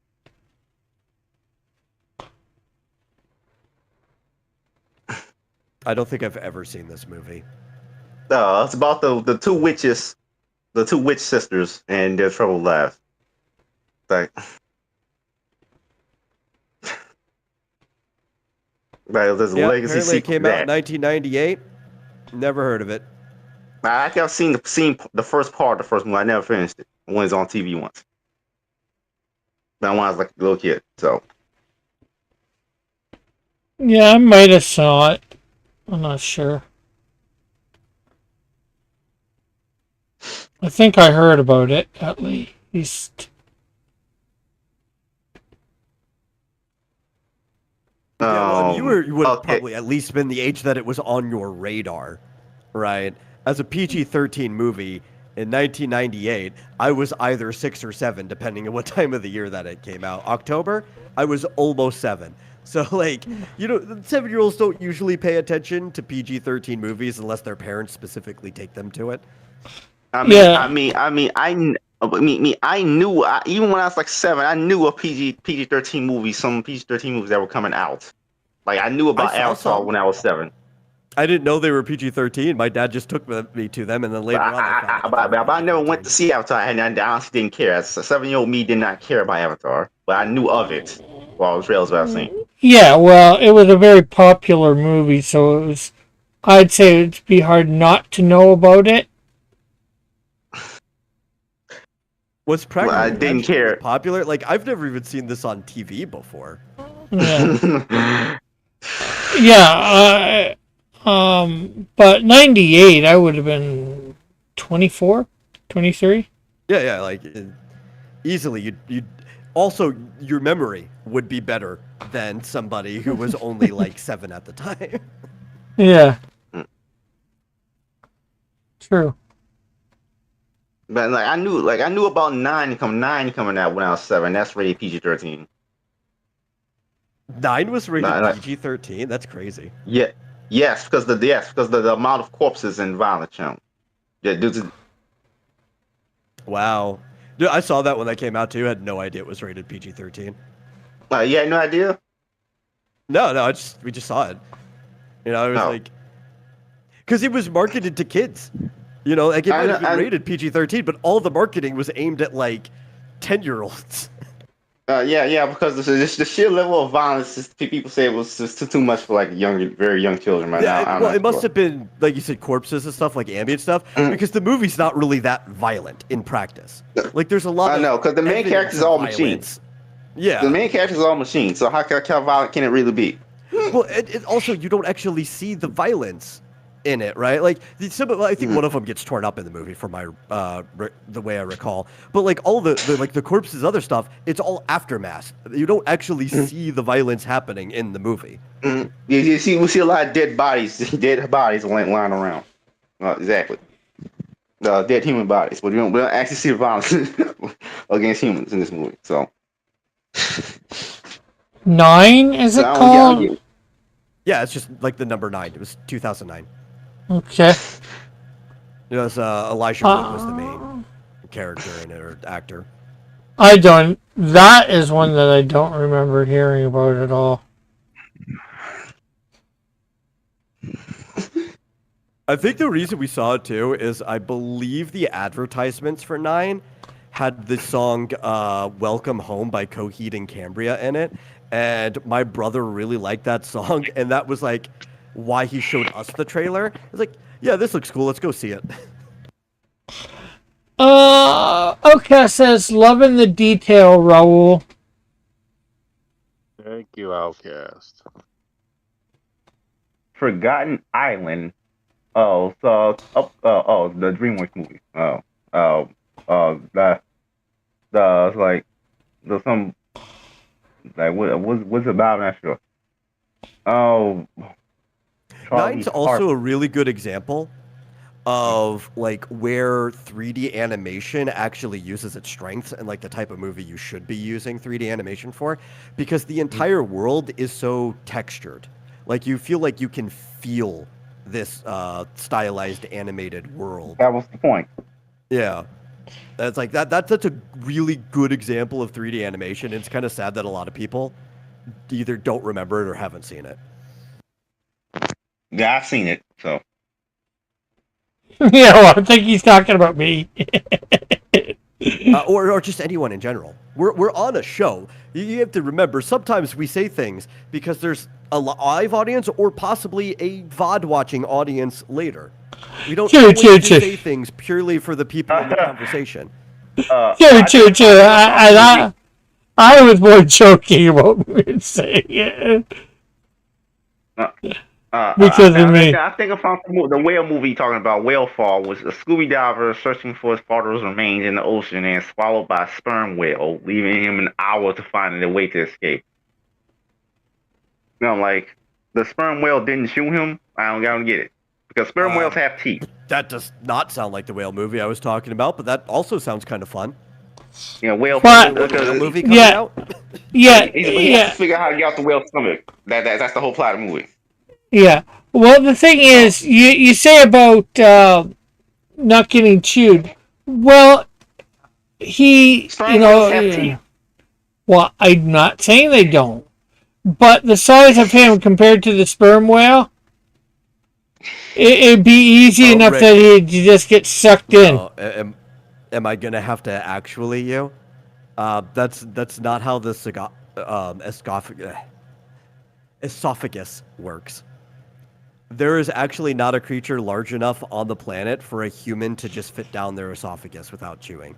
I don't think I've ever seen this movie. It's about the two witches, the two witch sisters, and their troubled lives. Like, there's a Yeah, legacy apparently it sequel to came out in that. 1998. Never heard of it. I think I've seen the first part of the first movie. I never finished it. When it's on TV once. But when I was like a little kid, so. Yeah, I might have saw it. I'm not sure. I think I heard about it at least. Yeah, well, I mean, you would have Okay. probably at least been the age that it was on your radar, right? As a PG-13 movie in 1998, I was either 6 or 7, depending on what time of the year that it came out. October, I was almost 7. So, like, 7-year-olds don't usually pay attention to PG-13 movies unless their parents specifically take them to it. I knew even when I was like 7, I knew of PG-13 movies, some PG-13 movies that were coming out. Like I knew about I saw Avatar some. when I was 7. I didn't know they were PG-13. My dad just took me to them, and then later on I found out But I never went to see Avatar, and I honestly didn't care. As a 7-year-old me did not care about Avatar, but I knew of it while I was trailers what I was seeing. Yeah, well, it was a very popular movie, so it was. I'd say it'd be hard not to know about it. Was practically I didn't care. popular? Like, I've never even seen this on TV before. Yeah. Yeah, but 98, I would have been 24, 23. Yeah, like easily. You also your memory would be better than somebody who was only like 7 at the time. Yeah. True. But I knew about 9 coming out when I was 7. That's rated PG-13. 9 was rated Like, PG-13. That's crazy. yeah, yes, because the amount of corpses and violence shown. Yeah, due to Wow. Dude, I saw that when that came out too. I had no idea it was rated PG-13. you had no idea. No, we just saw it. It was like, because it was marketed to kids. Like it might have been rated PG-13, but all the marketing was aimed at like 10-year-olds. Yeah, because the sheer level of violence, people say it was just too much for like very young children right now. Well, it must have been, like you said, corpses and stuff, like ambient stuff, because the movie's not really that violent in practice. Like, there's a lot of... I know, because the main characters are all machines. Yeah. The main characters are all machines, so how violent can it really be? Well, it also, you don't actually see the violence in it, right? Like, I think one of them gets torn up in the movie, from the way I recall. But like all the corpses, other stuff, it's all aftermath. You don't actually see the violence happening in the movie. Mm-hmm. We see a lot of dead bodies lying around. Exactly. Dead human bodies, but we don't actually see the violence against humans in this movie. So 9 is it called? Yeah, it's just like the number 9. It was 2009. Okay. It was Elijah Wood was the main character in it, or actor. That is one that I don't remember hearing about at all. I think the reason we saw it too is I believe the advertisements for 9 had the song Welcome Home by Coheed and Cambria in it. And my brother really liked that song, and that was like why he showed us the trailer. It's like, yeah, this looks cool. Let's go see it. Outcast says, loving the detail, Raul. Thank you, Outcast. Forgotten Island. The DreamWorks movie. What's it about? I'm not sure. Nine's also a really good example of like where 3D animation actually uses its strengths and like the type of movie you should be using 3D animation for, because the entire world is so textured. Like you feel like you can feel this stylized animated world. That was the point. Yeah. That's like that's such a really good example of 3D animation. It's kind of sad that a lot of people either don't remember it or haven't seen it. Yeah, I've seen it. So Yeah, well, I think he's talking about me. or just anyone in general. We're on a show. You have to remember, sometimes we say things because there's a live audience or possibly a VOD watching audience later. We don't always just say things purely for the people in the conversation. True. I was more joking about me saying it. Because of me. I think I found the whale movie you're talking about. Whale Fall was a scuba diver searching for his father's remains in the ocean and swallowed by a sperm whale, leaving him an hour to find a way to escape. Like the sperm whale didn't shoot him. I don't get it because sperm whales have teeth. That does not sound like the whale movie I was talking about, but that also sounds kind of fun. Whale movie coming out. He has to figure out how to get out the whale's stomach. That's the whole plot of the movie. Yeah. Well, the thing is, you say about not getting chewed. Well, sperm whales have teeth. Well, I'm not saying they don't, but the size of him compared to the sperm whale, it'd be easy enough Rick, that he'd just get sucked in. Am I gonna have to actually you? That's not how the esophagus works. There is actually not a creature large enough on the planet for a human to just fit down their esophagus without chewing.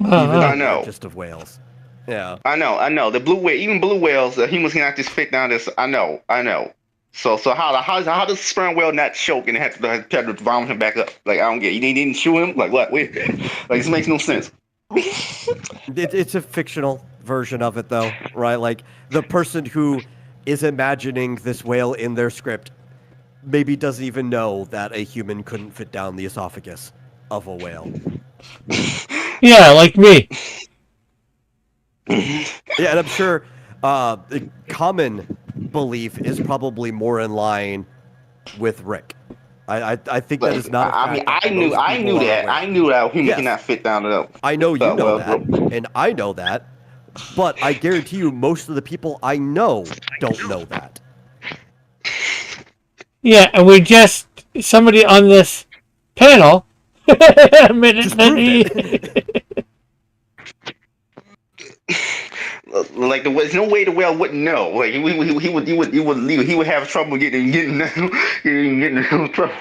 Even I know. The largest of whales. Yeah. I know. The blue whale, even blue whales, humans cannot just fit down this. I know. So how does sperm whale not choke and have to vomit him back up? Like, I don't get it. You didn't chew him? Like, what? Wait. Like, this makes no sense. It's a fictional version of it, though, right? Like, the person who is imagining this whale in their script maybe doesn't even know that a human couldn't fit down the esophagus of a whale. Yeah, like me. Yeah, and I'm sure the common belief is probably more in line with Rick. I think that is not. I knew that. I knew that human cannot fit down it up. I know you know that, and I know that, but I guarantee you, most of the people I know don't know that. Yeah, and somebody on this panel admitted that he. Like there's no way the whale wouldn't know. Like he would have trouble getting trouble.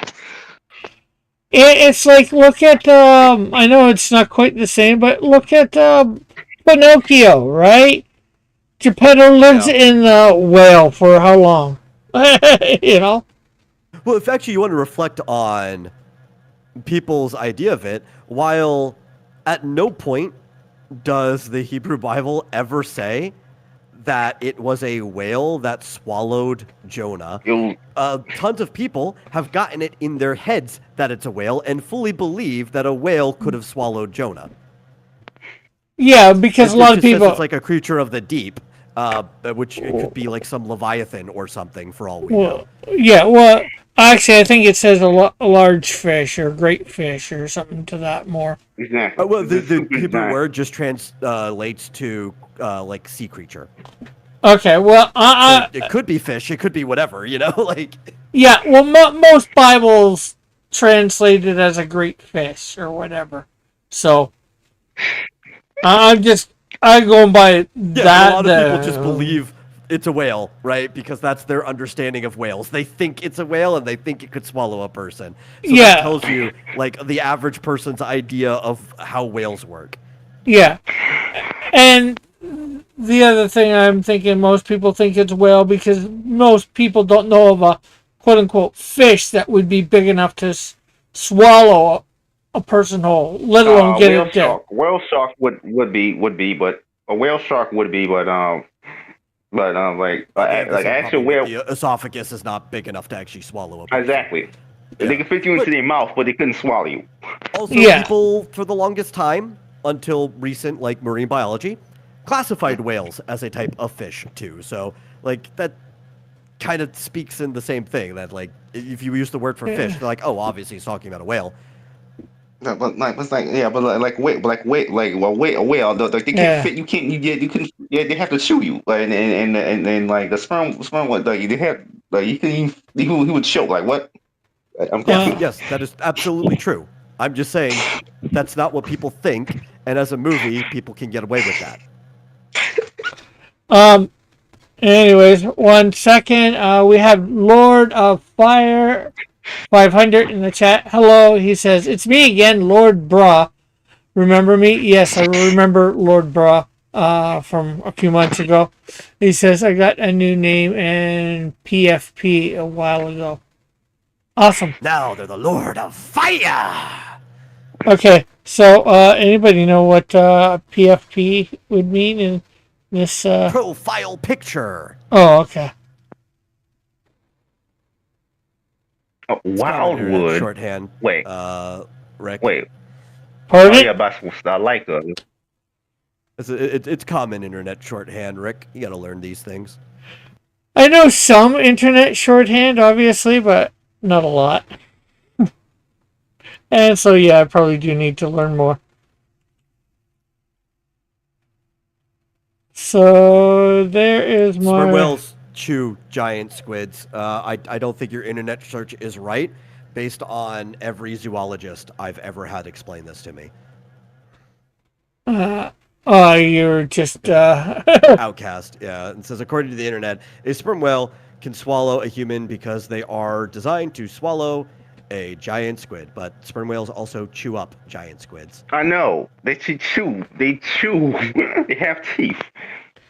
It's like, look at I know it's not quite the same, but look at Pinocchio, right? Geppetto lives in the whale for how long? Well, if actually you want to reflect on people's idea of it, while at no point does the Hebrew Bible ever say that it was a whale that swallowed Jonah, tons of people have gotten it in their heads that it's a whale and fully believe that a whale could have swallowed Jonah. Yeah, because a lot of people... It's like a creature of the deep, which it could be like some Leviathan or something for all we know. Yeah, well, actually, I think it says a large fish or great fish or something to that more. Exactly. Well, the Hebrew word just translates to like sea creature. Okay, well, so it could be fish, it could be whatever, like. Yeah, well, most Bibles translate it as a great fish or whatever. So I'm going by that. A lot of people just believe it's a whale, right? Because that's their understanding of whales. They think it's a whale and they think it could swallow a person. So that tells you, like, the average person's idea of how whales work. Yeah. And the other thing I'm thinking, most people think it's a whale because most people don't know of a quote-unquote fish that would be big enough to swallow a person whole, let alone get it dead. Whale shark would be, but a whale shark would be, like actual whale. The esophagus is not big enough to actually swallow a person. Exactly. Yeah. They can fit you into their mouth, but they couldn't swallow you. Also, people for the longest time, until recent, like marine biology, classified whales as a type of fish too. So, like, that kind of speaks in the same thing. That, like, if you use the word for fish, they're like, oh, obviously he's talking about a whale. No, but a whale. They can't fit. You can't. You couldn't. Yeah, they have to chew you. And like the sperm. What? Like they have. Like he would choke. Like what? I'm Yes, confused. yes, that is absolutely true. I'm just saying that's not what people think, and as a movie, people can get away with that. Anyways, 1 second. We have Lord of Fire 500 in the chat. Hello. He says, it's me again, Lord Bra. Remember me? Yes, I remember Lord Bra from a few months ago. He says, I got a new name in PFP a while ago. Awesome. Now they're the Lord of Fire! Okay, so anybody know what PFP would mean in this? Profile picture. Oh, okay. It's common internet Wildwood. shorthand. Wait, Rick. wait. Oh Pardon? yeah, but I like It's common internet shorthand, Rick. You gotta learn these things. I know some internet shorthand, obviously, but not a lot. And so, yeah, I probably do need to learn more. So, there is Sperm my... whales chew giant squids. I don't think your internet search is right, based on every zoologist I've ever had explain this to me. Oh, you're just... Outcast, yeah. It says, according to the internet, a sperm whale can swallow a human because they are designed to swallow a giant squid, but sperm whales also chew up giant squids. I know. They chew. They chew. They have teeth.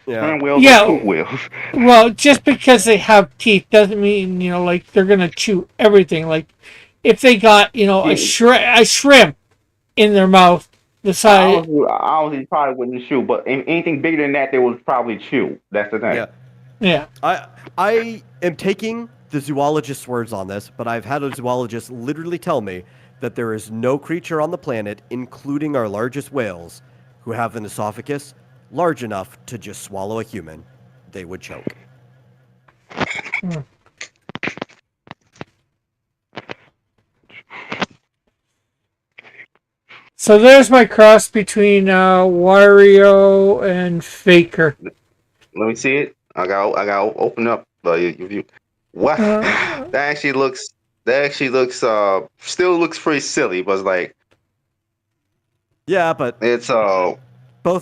Yeah. Sperm whales Yeah. are poop whales. Well, just because they have teeth doesn't mean, like, they're going to chew everything. Like, if they got, a shrimp in their mouth, the size... Honestly, probably wouldn't chew, but anything bigger than that, they would probably chew. That's the thing. Yeah. Yeah. I am taking the zoologist's words on this, but I've had a zoologist literally tell me that there is no creature on the planet, including our largest whales, who have an esophagus large enough to just swallow a human. They would choke. So there's my cross between Wario and Faker. Let me see it. I got open up your view. What? That actually looks. Still looks pretty silly, but it's like Yeah, but it's both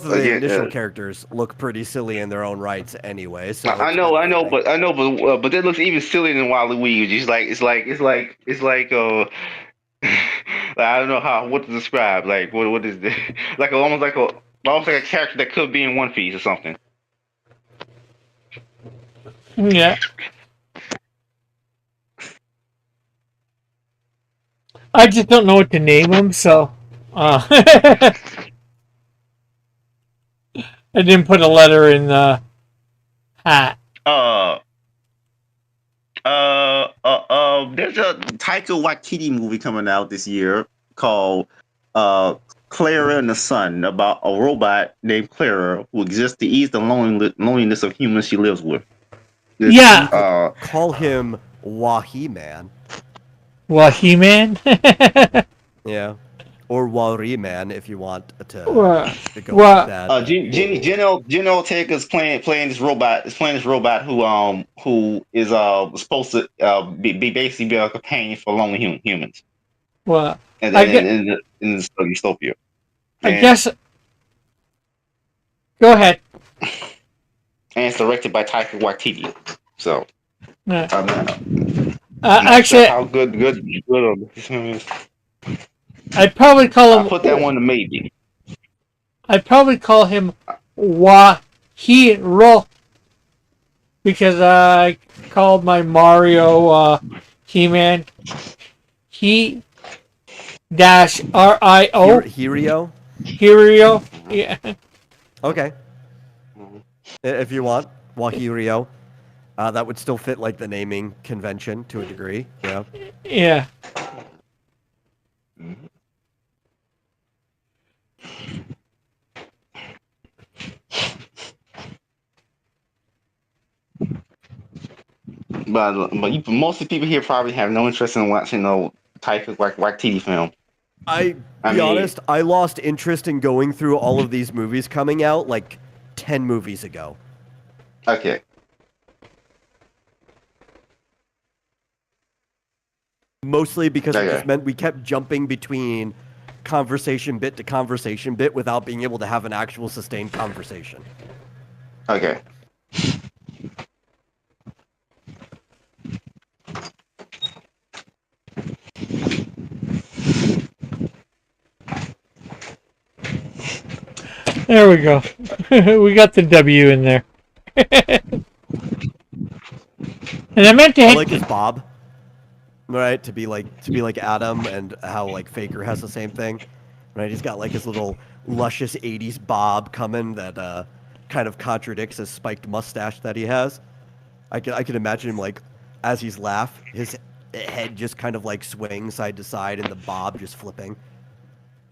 of the again, initial characters look pretty silly in their own rights anyway. So I it's know, kind of but that looks even sillier than Waluigi. It's like I don't know what to describe. Like what is this? Like almost like a character that could be in One Piece or something. Yeah. I just don't know what to name him, so I didn't put a letter in the hat. There's a Taika Waititi movie coming out this year called Clara and the Sun, about a robot named Clara who exists to ease the loneliness of humans she lives with. Yeah. Call him Wahi Man. Well, He-Man? Yeah. Or Wari Man if you want to go well, with that. Jenna Ortega's playing this robot. Is playing this robot who is supposed to be basically be a companion for lonely humans. well, And I then gue- in this dystopia. I And- guess. Go ahead. And it's directed by Taika Waititi. So Yeah. I'm not Actually, sure how good this film is. I'd probably call him. I'll put that one to maybe. I'd probably call him Wahiro because I called my Mario He-Man He dash RIO Hirio? Hirio. Yeah. Okay. If you want, Wahirio. That would still fit like the naming convention to a degree. Yeah. Yeah. But most of the people here probably have no interest in watching no type of like TV film. I mean, honest, I lost interest in going through all of these movies coming out like 10 movies ago. Okay. Mostly because it Okay. just meant we kept jumping between conversation bit to conversation bit without being able to have an actual sustained conversation. Okay. There we go. We got the W in there. And I meant to I hit. like his bob, right? To be like Adam, and how like Faker has the same thing, right? He's got like his little luscious '80s bob coming that kind of contradicts his spiked mustache that he has. I can imagine him like as he's his head just kind of like swings side to side, and the bob just flipping.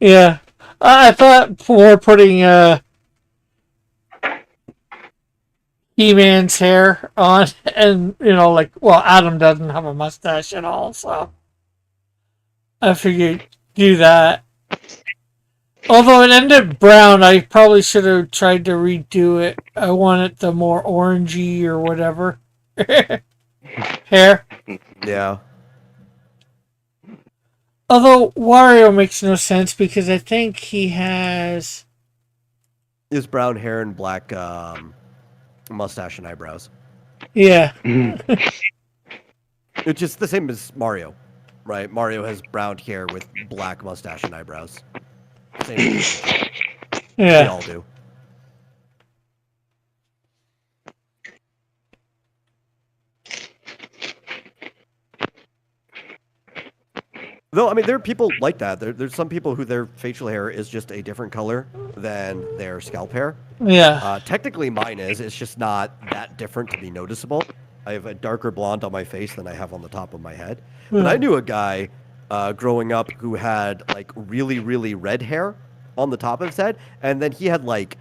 Yeah. I thought for putting He-Man's hair on, and like, well, Adam doesn't have a mustache at all, so I figured do that. Although it ended brown, I probably should have tried to redo it. I want it the more orangey or whatever hair. Yeah. Although Wario makes no sense because I think he has. His brown hair and black mustache and eyebrows. Yeah. It's just the same as Mario, right? Mario has brown hair with black mustache and eyebrows. Same as Luigi. They Yeah. all do. Though, I mean, there are people like that. There's some people who their facial hair is just a different color than their scalp hair. Yeah. Technically, mine is. It's just not that different to be noticeable. I have a darker blonde on my face than I have on the top of my head. But I knew a guy growing up who had like really, really red hair on the top of his head, and then he had like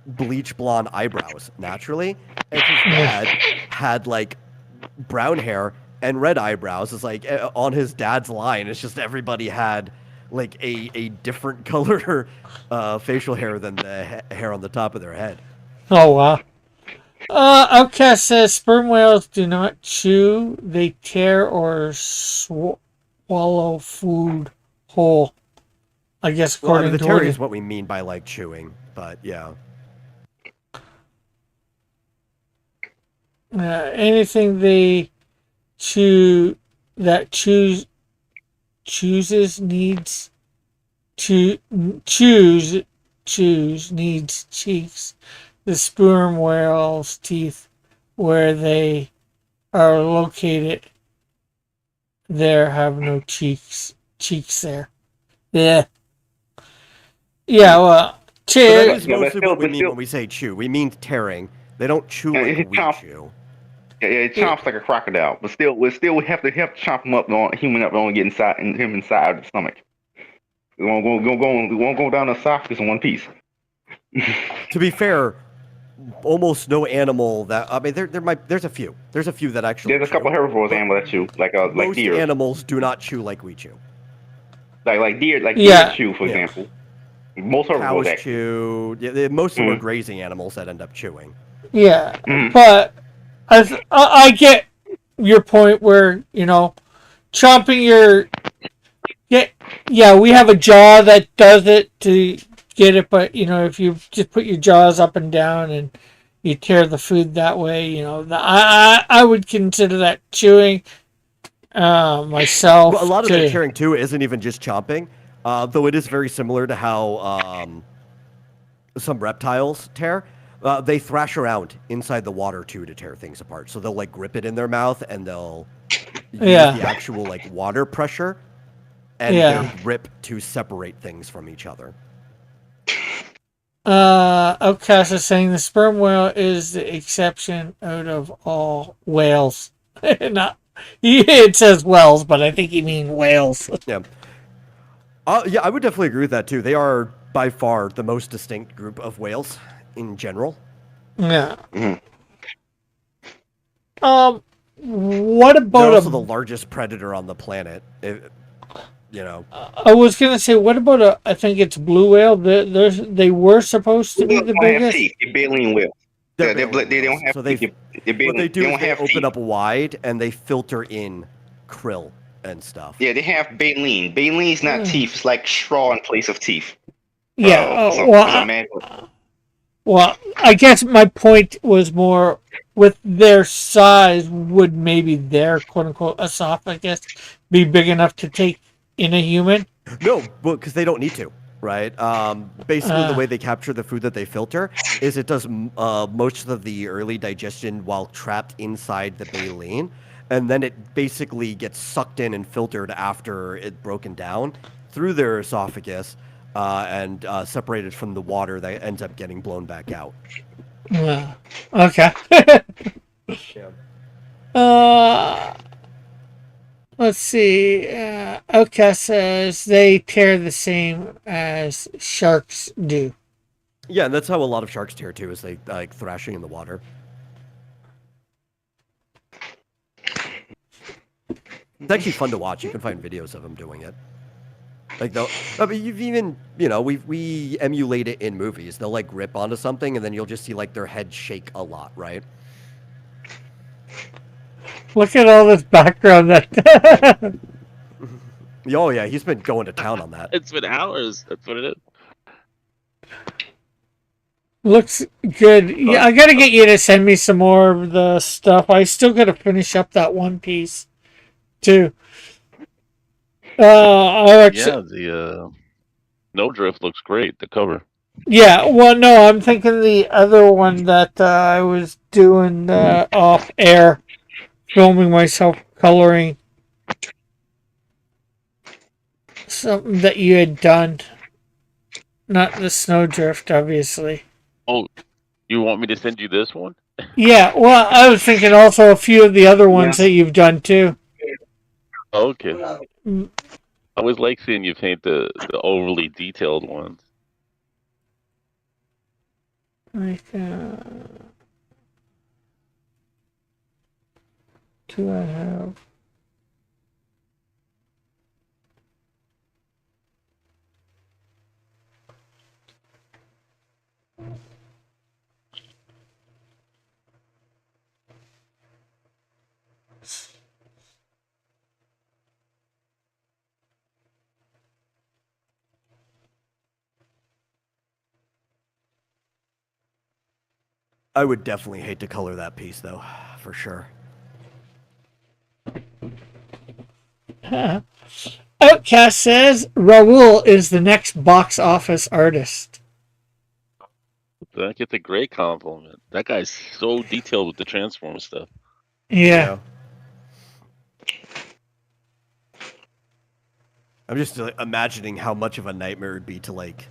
bleach blonde eyebrows naturally, and his dad had like brown hair and red eyebrows. It's like on his dad's line, it's just everybody had like a different color facial hair than the hair on the top of their head. Oh, wow. Outcast says sperm whales do not chew, they tear or swallow food whole. I guess Well, I according mean, the to tearing what is what we mean by like chewing, but yeah. anything they chew that chooses needs to choose needs cheeks. The sperm whale's teeth, where they are located, there have no cheeks there. Yeah. Yeah, well, So that is Yeah, but mostly still- what we but mean still- when we say chew. We mean tearing. They don't chew Yeah, like it's we chomp. chew. Yeah, it chomps like a crocodile, but still, we have to chomp him up, human up, and get inside, and him inside the stomach. We won't go down the esophagus in one piece. To be fair, almost no animal that I mean, there's a few. There's a few that actually. There's a couple chew, herbivores but animals that chew, like most deer, animals do not chew like we chew. like deer, Yeah. deer chew, for Yeah. example. Most herbivores Cows actually. chew. Yeah, most of them are grazing animals that end up chewing. yeah, Mhm. but I get your point where chomping your yeah, we have a jaw that does it to get it, but if you just put your jaws up and down and you tear the food that way, I would consider that chewing myself. Well, a lot of too. that tearing too isn't even just chomping, though it is very similar to how some reptiles tear. They thrash around inside the water too to tear things apart. So they'll like grip it in their mouth and they'll use Yeah. the actual like water pressure and Yeah. their grip to separate things from each other. Outcast is saying the sperm whale is the exception out of all whales. Not, it says whales, but I think you mean whales. Yeah. Yeah, I would definitely agree with that too. They are by far the most distinct group of whales in general. Yeah. Mhm. What They're about also the largest predator on the planet. I was gonna say, what about I think it's blue whale. They were supposed to be the They don't have biggest. teeth. They're baleen whales. They're They baleen don't whales. have So teeth. they They're what they baleen. do They is don't they have open teeth. up wide and they filter in krill and stuff. Yeah, they have baleen. Baleen's not teeth. It's like straw in place of teeth. Yeah. Some man. Well, I guess my point was more with their size. Would maybe their quote unquote esophagus be big enough to take in a human? No, because they don't need to, right? Basically, the Uh, way they capture the food that they filter is it does most of the early digestion while trapped inside the baleen, and then it basically gets sucked in and filtered after it's broken down through their esophagus and separated from the water that ends up getting blown back out. okay. Yeah. uh, let's see. Outcast says they tear the same as sharks do. Yeah, and that's how a lot of sharks tear too, is they like thrashing in the water. It's actually fun to watch. You can find videos of them doing it. Like they'll, I mean, you've even, we emulate it in movies. They'll like grip onto something, and then you'll just see like their head shake a lot, right? Look at all this background that. Oh yeah, he's been going to town on that. It's been hours. That's what it is. Looks good. Yeah, I gotta get you to send me some more of the stuff. I still gotta finish up that One Piece, too. I actually, Yeah, the Snowdrift looks great. The cover. yeah. Well, no, I'm thinking the other one that I was doing off air, filming myself coloring something that you had done, not the Snowdrift, obviously. Oh, you want me to send you this one? Yeah. Well, I was thinking also a few of the other ones that you've done too. Okay. I always like seeing you paint the overly detailed ones. Like, do I have? I would definitely hate to color that piece, though, for sure. Outcast says Raul is the next box office artist. That gets a great compliment. That guy's so detailed with the Transformer stuff. Yeah. I'm just imagining how much of a nightmare it would be to like,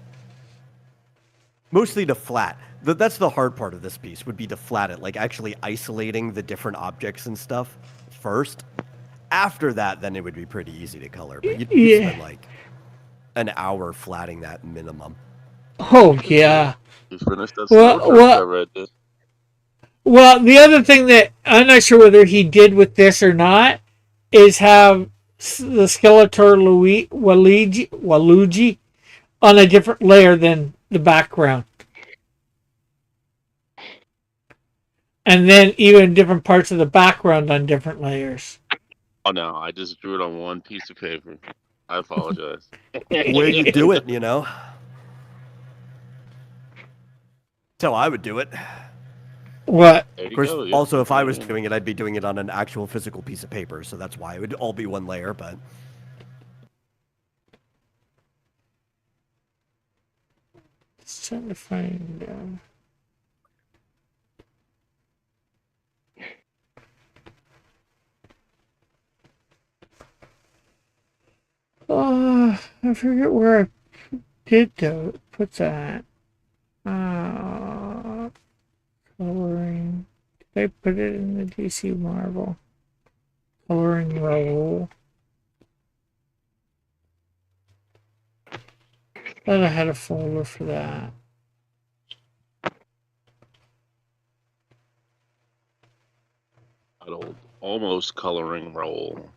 mostly to flat. That's the hard part of this piece, would be to flat it, like actually isolating the different objects and stuff first. After that, then it would be pretty easy to color. But you'd spend like an hour flatting that minimum. Oh yeah. You finished that Snowdrift I read this. Well, the other thing that I'm not sure whether he did with this or not is have the Skeletor Waluigi on a different layer than the background. And then even different parts of the background on different layers. Oh no, I just drew it on one piece of paper. I apologize. Where you do it, That's how I would do it. What? Of course, also, if I was doing it, I'd be doing it on an actual physical piece of paper, so that's why it would all be one layer, but... Just trying to find... I forget where I did put that. Coloring. Did I put it in the DC Marvel? Coloring Raoul. Thought I had a folder for that. Almost coloring roll.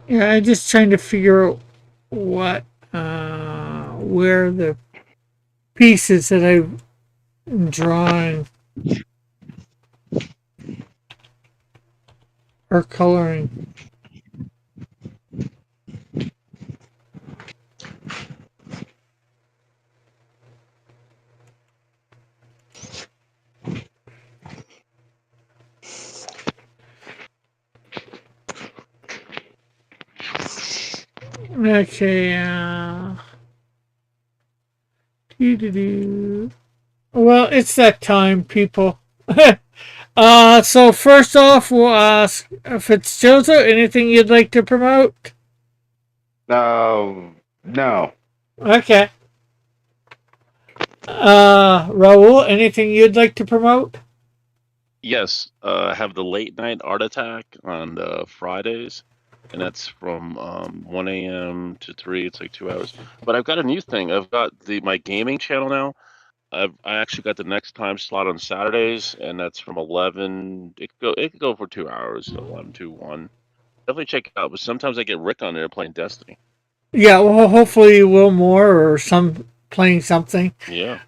Yeah, I'm just trying to figure out where the pieces that I've drawn are coloring. Okay, doo-doo-doo. Well, it's that time, people. So first off, we'll ask Fitzjozo, anything you'd like to promote? No. Okay. Raul, anything you'd like to promote? Yes, I have the late night art attack on Fridays, and that's from 1 a.m. to 3. It's like 2 hours. But I've got a new thing. I've got my gaming channel now. I actually got the next time slot on Saturdays, and that's from 11. It could go for 2 hours, 11 to 1. Definitely check it out. But sometimes I get Rick on there playing Destiny. Yeah, well, hopefully Will More or some playing something. Yeah.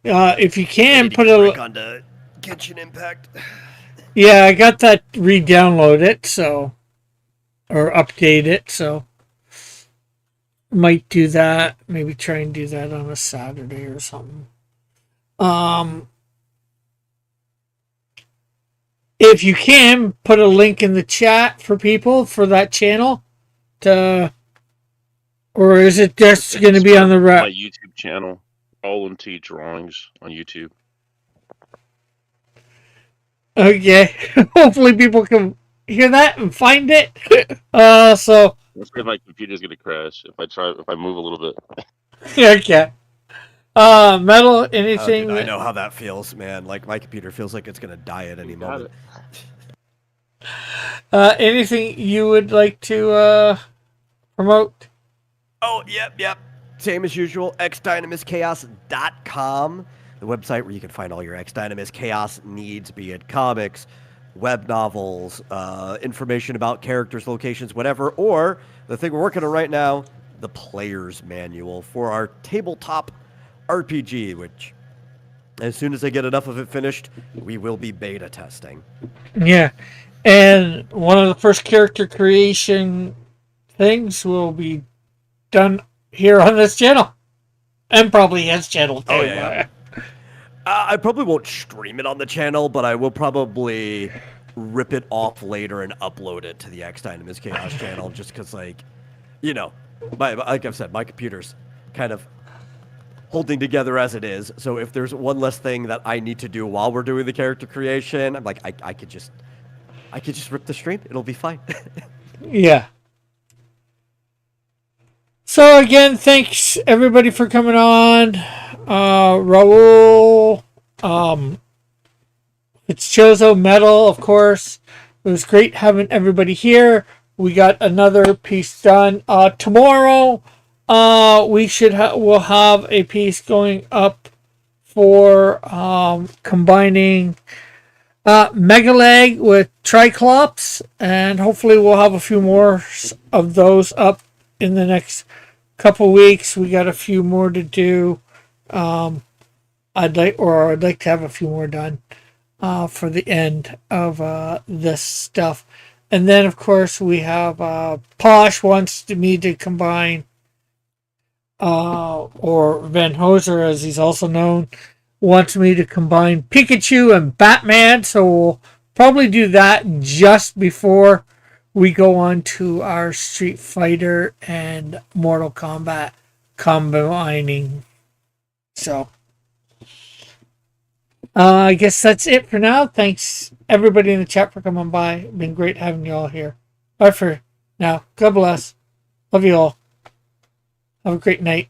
If you I can need to put get a Rick onto Kitchen Impact. yeah, I got that re-download it so or update it so might do that. Maybe try and do that on a Saturday or something. If you can put a link in the chat for people for that channel to, or is it just going to be on the my YouTube channel, Roland T Drawings on YouTube. Okay. Hopefully people can hear that and find it. So I'm afraid my computer's gonna crash if I move a little bit. okay. Metal, Oh, anything? dude, I know how that feels, man. Like, my computer feels like it's gonna die at any moment. Anything you would like to promote? Oh, yep. Same as usual, xdynamischaos.com, the website where you can find all your X Dynamis Chaos needs, be it comics, web novels, information about characters, locations, whatever, or the thing we're working on right now, the player's manual for our tabletop RPG, which, as soon as I get enough of it finished, we will be beta testing. Yeah. And one of the first character creation things will be done here on this channel. And probably his channel too. Oh, yeah. I probably won't stream it on the channel, but I will probably rip it off later and upload it to the X Dynamis Chaos channel, just because, like I've said, my computer's kind of holding together as it is. So if there's one less thing that I need to do while we're doing the character creation, I'm like, I could just rip the stream. It'll be fine. Yeah. So again, thanks everybody for coming on. Raul, it's Chozo Metal, of course. It was great having everybody here. We got another piece done. Tomorrow, we'll have a piece going up for combining Megalag with Triclops, and hopefully we'll have a few more of those up in the next couple weeks. We got a few more to do. I'd like to have a few more done for the end of this stuff. And then, of course, we have Posh wants me to combine, or Van Hoser, as he's also known, wants me to combine Pikachu and Batman. So we'll probably do that just before we go on to our Street Fighter and Mortal Kombat combining. So I guess that's it for now. Thanks everybody in the chat for coming by. Been great having you all here. Bye for now. God bless. Love you all. Have a great night.